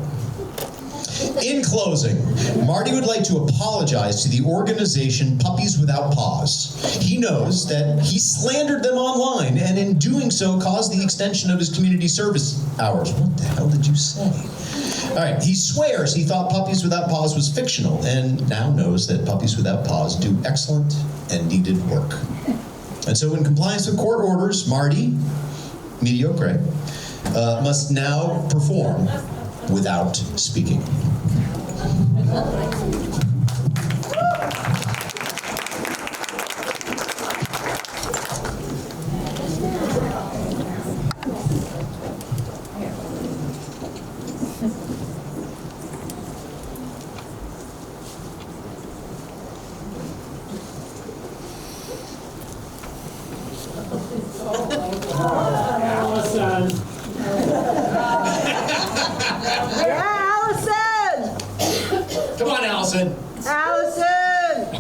In closing, Marty would like to apologize to the organization Puppies Without Paws. He knows that he slandered them online and in doing so caused the extension of his community service hours. What the hell did you say? All right, he swears he thought Puppies Without Paws was fictional and now knows that Puppies Without Paws do excellent and needed work. And so in compliance with court orders, Marty, Mediocre, must now perform without speaking. Allison! Come on, Allison. Allison!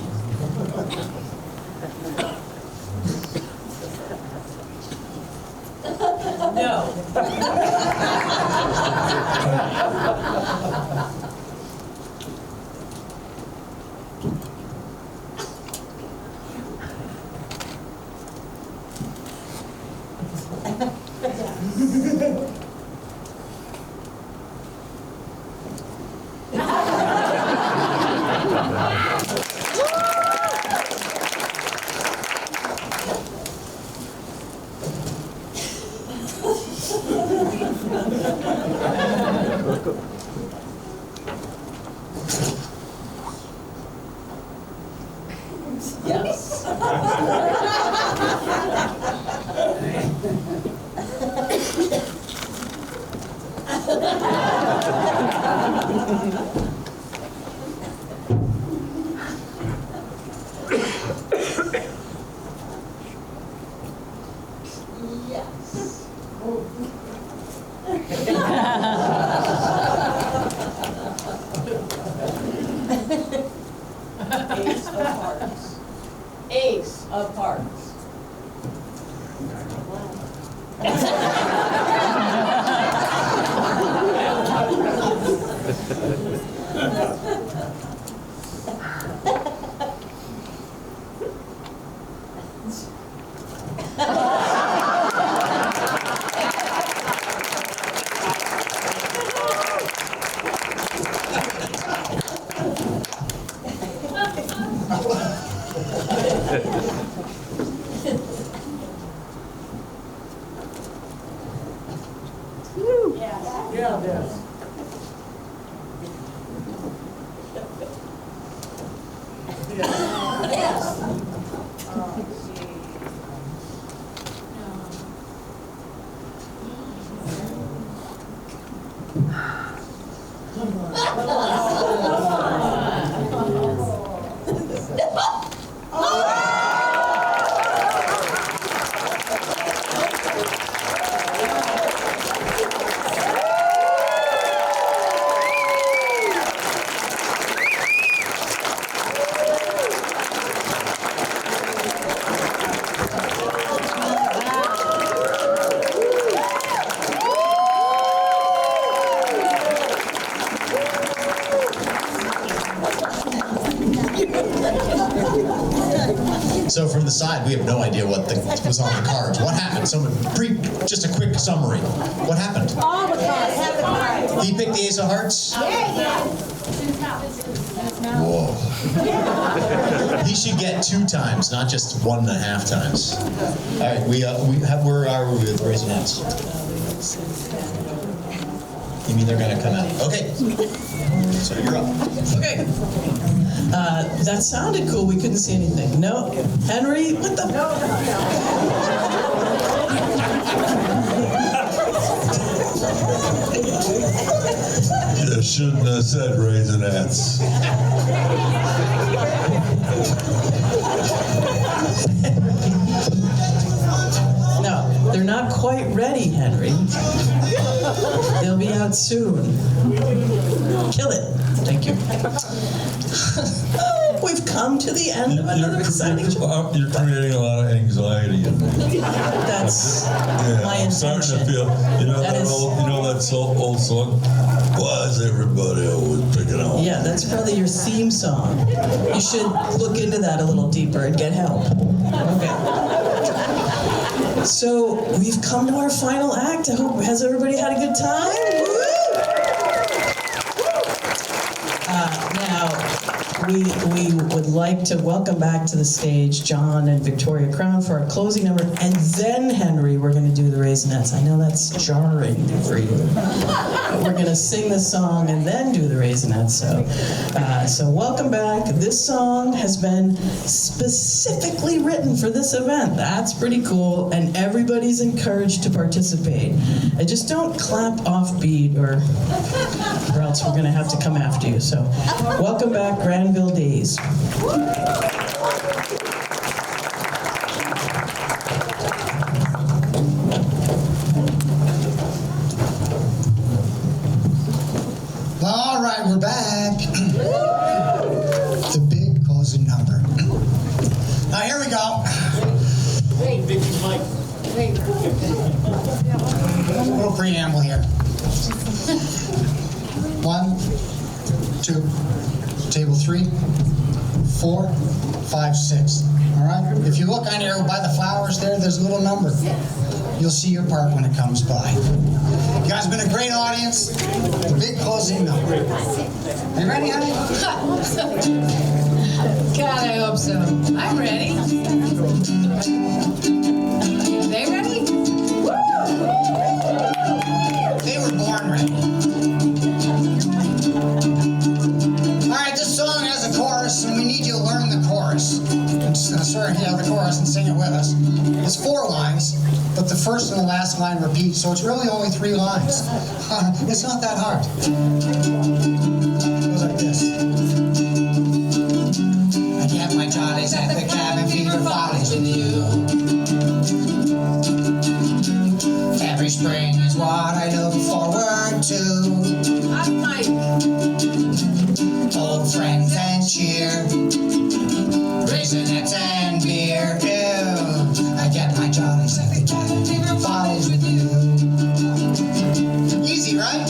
No. Yes. Ace of hearts. Ace of hearts. So from the side, we have no idea what was on the cards. What happened? Just a quick summary. What happened? All the cards. Have the cards. He picked the Ace of Hearts? Yeah. Whoa. He should get 2 times, not just 1.5 times. All right, where are we with Raisinets? You mean they're gonna come out? Okay. So you're up. Okay. That sounded cool. We couldn't see anything. No. Henry, what the? No. You shouldn't have said Raisinets. No, they're not quite ready, Henry. They'll be out soon. Kill it. Thank you. We've come to the end of another exciting show. You're creating a lot of anxiety in me. That's my I'm intention. starting to feel, that old song? Why is everybody always picking on me? Yeah, that's probably your theme song. You should look into that a little deeper and get help. Okay. So we've come to our final act. I hope, has everybody had a good time? Woo! Now, we would like to welcome back to the stage John and Victoria Crown for our closing number, and then, Henry, we're going to do the Raisinets. I know that's jarring for you, but we're going to sing the song and then do the Raisinets. So welcome back. This song has been specifically written for this event. That's pretty cool, and everybody's encouraged to participate. And just don't clap off beat, or else we're going to have to come after you. So welcome back, Granville Days. All right, we're back. The big closing number. Now here we go. Hey, Vicky's mic. A little preamble here. 1, 2, table 3, 4, 5, 6. All right. If you look on here by the flowers there, there's a little number. You'll see your part when it comes by. You guys have been a great audience. The big closing number. Are you ready, honey? God, I hope so. I'm ready. Are they ready? They were born ready. All right, this song has a chorus, and we need you to learn the chorus. The chorus and sing it with us. It's 4 lines, but the first and the last line repeat, so it's really only 3 lines. It's not that hard. It goes like this. I get my jollies at the cabin fever Follies with you. Every spring is what I look forward to. Old friends and cheer, Raisinets and beer. Ew. I get my jollies at the cabin fever Follies with you. Easy, right?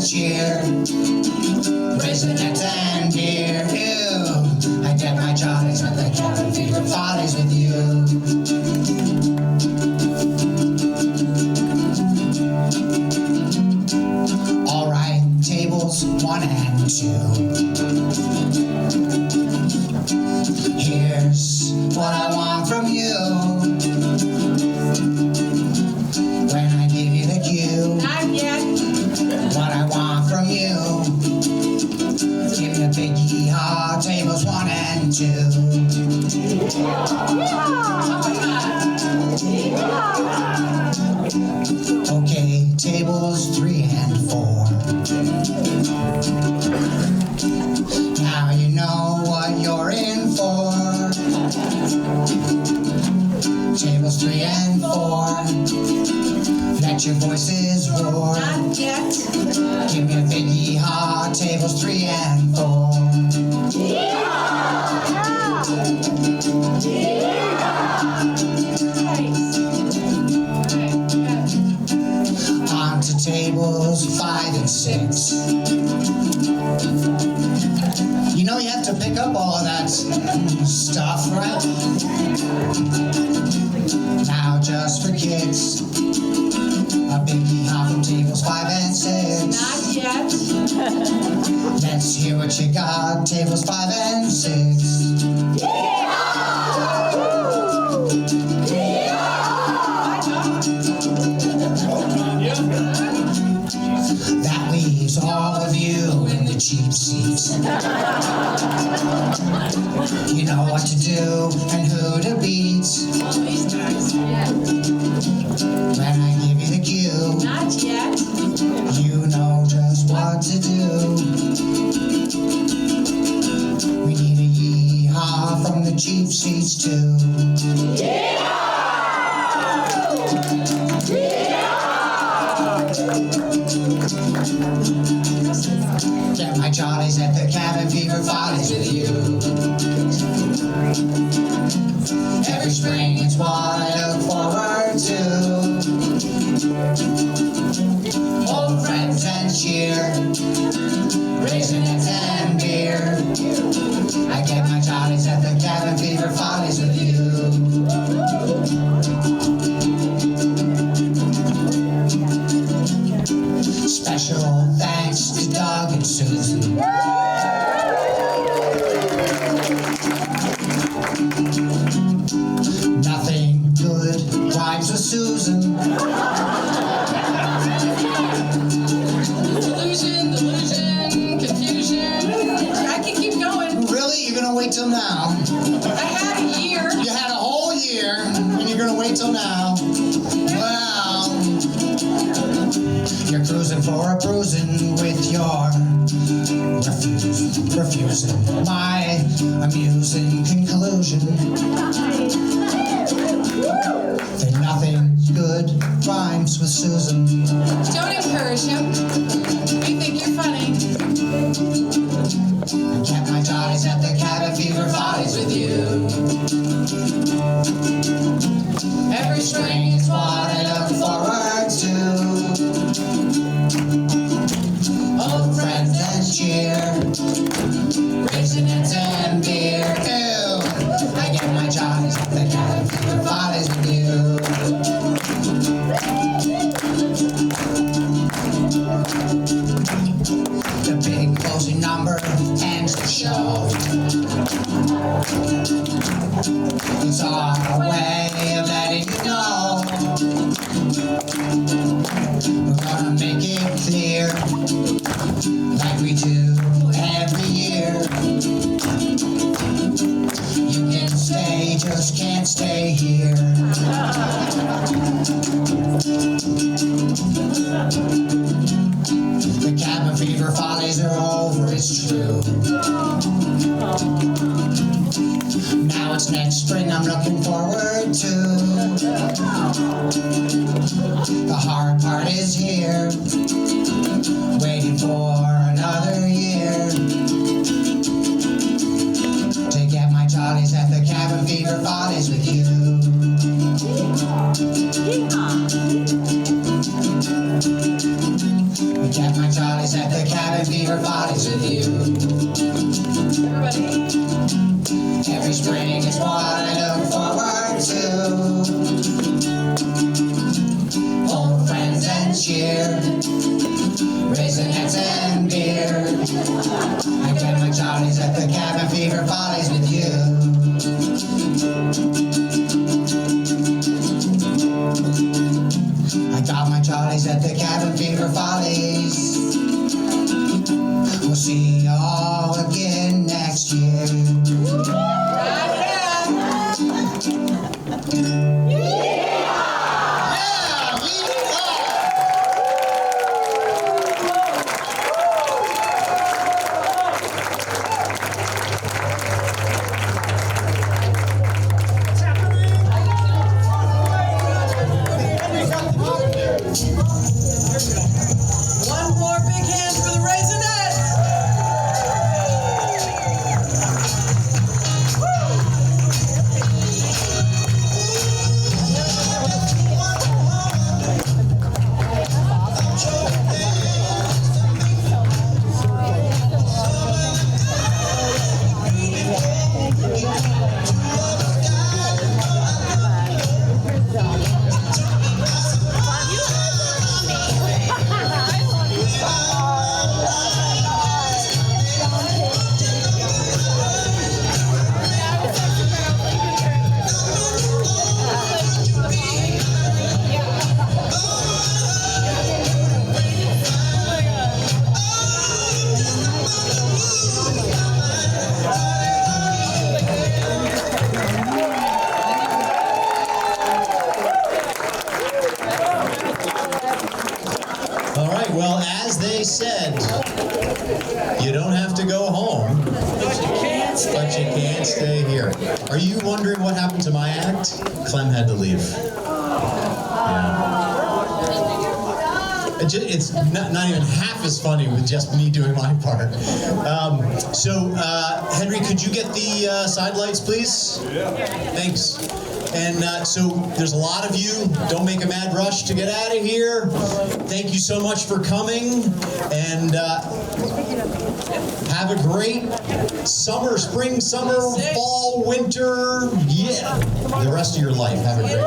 cheer, Raisinets and beer. Ew, I get my jollies at the cabin fever Follies with you. All right, tables 1 and 2. Here's what I want from you. When I give you the cue, Not yet. what I want from you. Give me a big hee-haw, tables 1 and 2. Okay, tables 3 and 4. Now you know what you're in for. Tables 3 and 4. Let your voices roar. Not yet. Give me a big yee-haw, tables 3 and 4. On to tables 5 and 6. You know you have to pick up all of that stuff, right? Now just for kicks, a big yee-haw from tables 5 and 6. Not yet. Let's hear what you got, tables 5 and 6. That leaves all of you in the cheap seats. You know what to do and who to beat. When I give you the cue, Not yet. you know just what to do. We need a yee-haw from the cheap seats too. Get my jollies at the cabin fever Follies with you. Every spring it's what I look forward to. Old friends and cheer, Raisinets and beer. I get my jollies at the cabin fever Follies with you. Special thanks to Doug and Susan. Nothing good rhymes with Susan. Delusion, confusion. I can keep going. Really? You're gonna wait till now? I had a year. You had a whole year, and you're gonna wait till now? Well, you're cruising for a bruising with your refusing my amusing conclusion that nothing good rhymes with Susan. Don't encourage him. We think you're funny. I kept my jollies at the cabin fever Follies with you. Every spring is what I look forward to. Old friends and cheer, Raisinets and beer. Ew, I get my jollies at the cabin fever Follies with you. The big closing number ends the show. It's our way of letting you know we're gonna make it clear, like we do every year. You can stay, just can't stay here. The cabin fever Follies are over, it's true. Now it's next spring I'm looking forward to. The hard part is here, waiting for another year to get my jollies at the cabin fever Follies with you. I get my jollies at the cabin fever follies with you. Every spring is what I look forward to. Old friends and cheer, raising heads and beer. I get my jollies at the cabin fever follies with you. I got my jollies at the cabin fever follies. We'll see you all again next year. One more big hand for the Raisinets. All right, well, as they said, you don't have to go home, but you can't stay here. Are you wondering what happened to my act? Clem had to leave. It's not even half as funny with just me doing my part. Henry, could you get the side lights, please? Yeah. Thanks. And so there's a lot of you. Don't make a mad rush to get out of here. Thank you so much for coming. And have a great summer, spring, summer, fall, winter. Yeah. The rest of your life. Have a great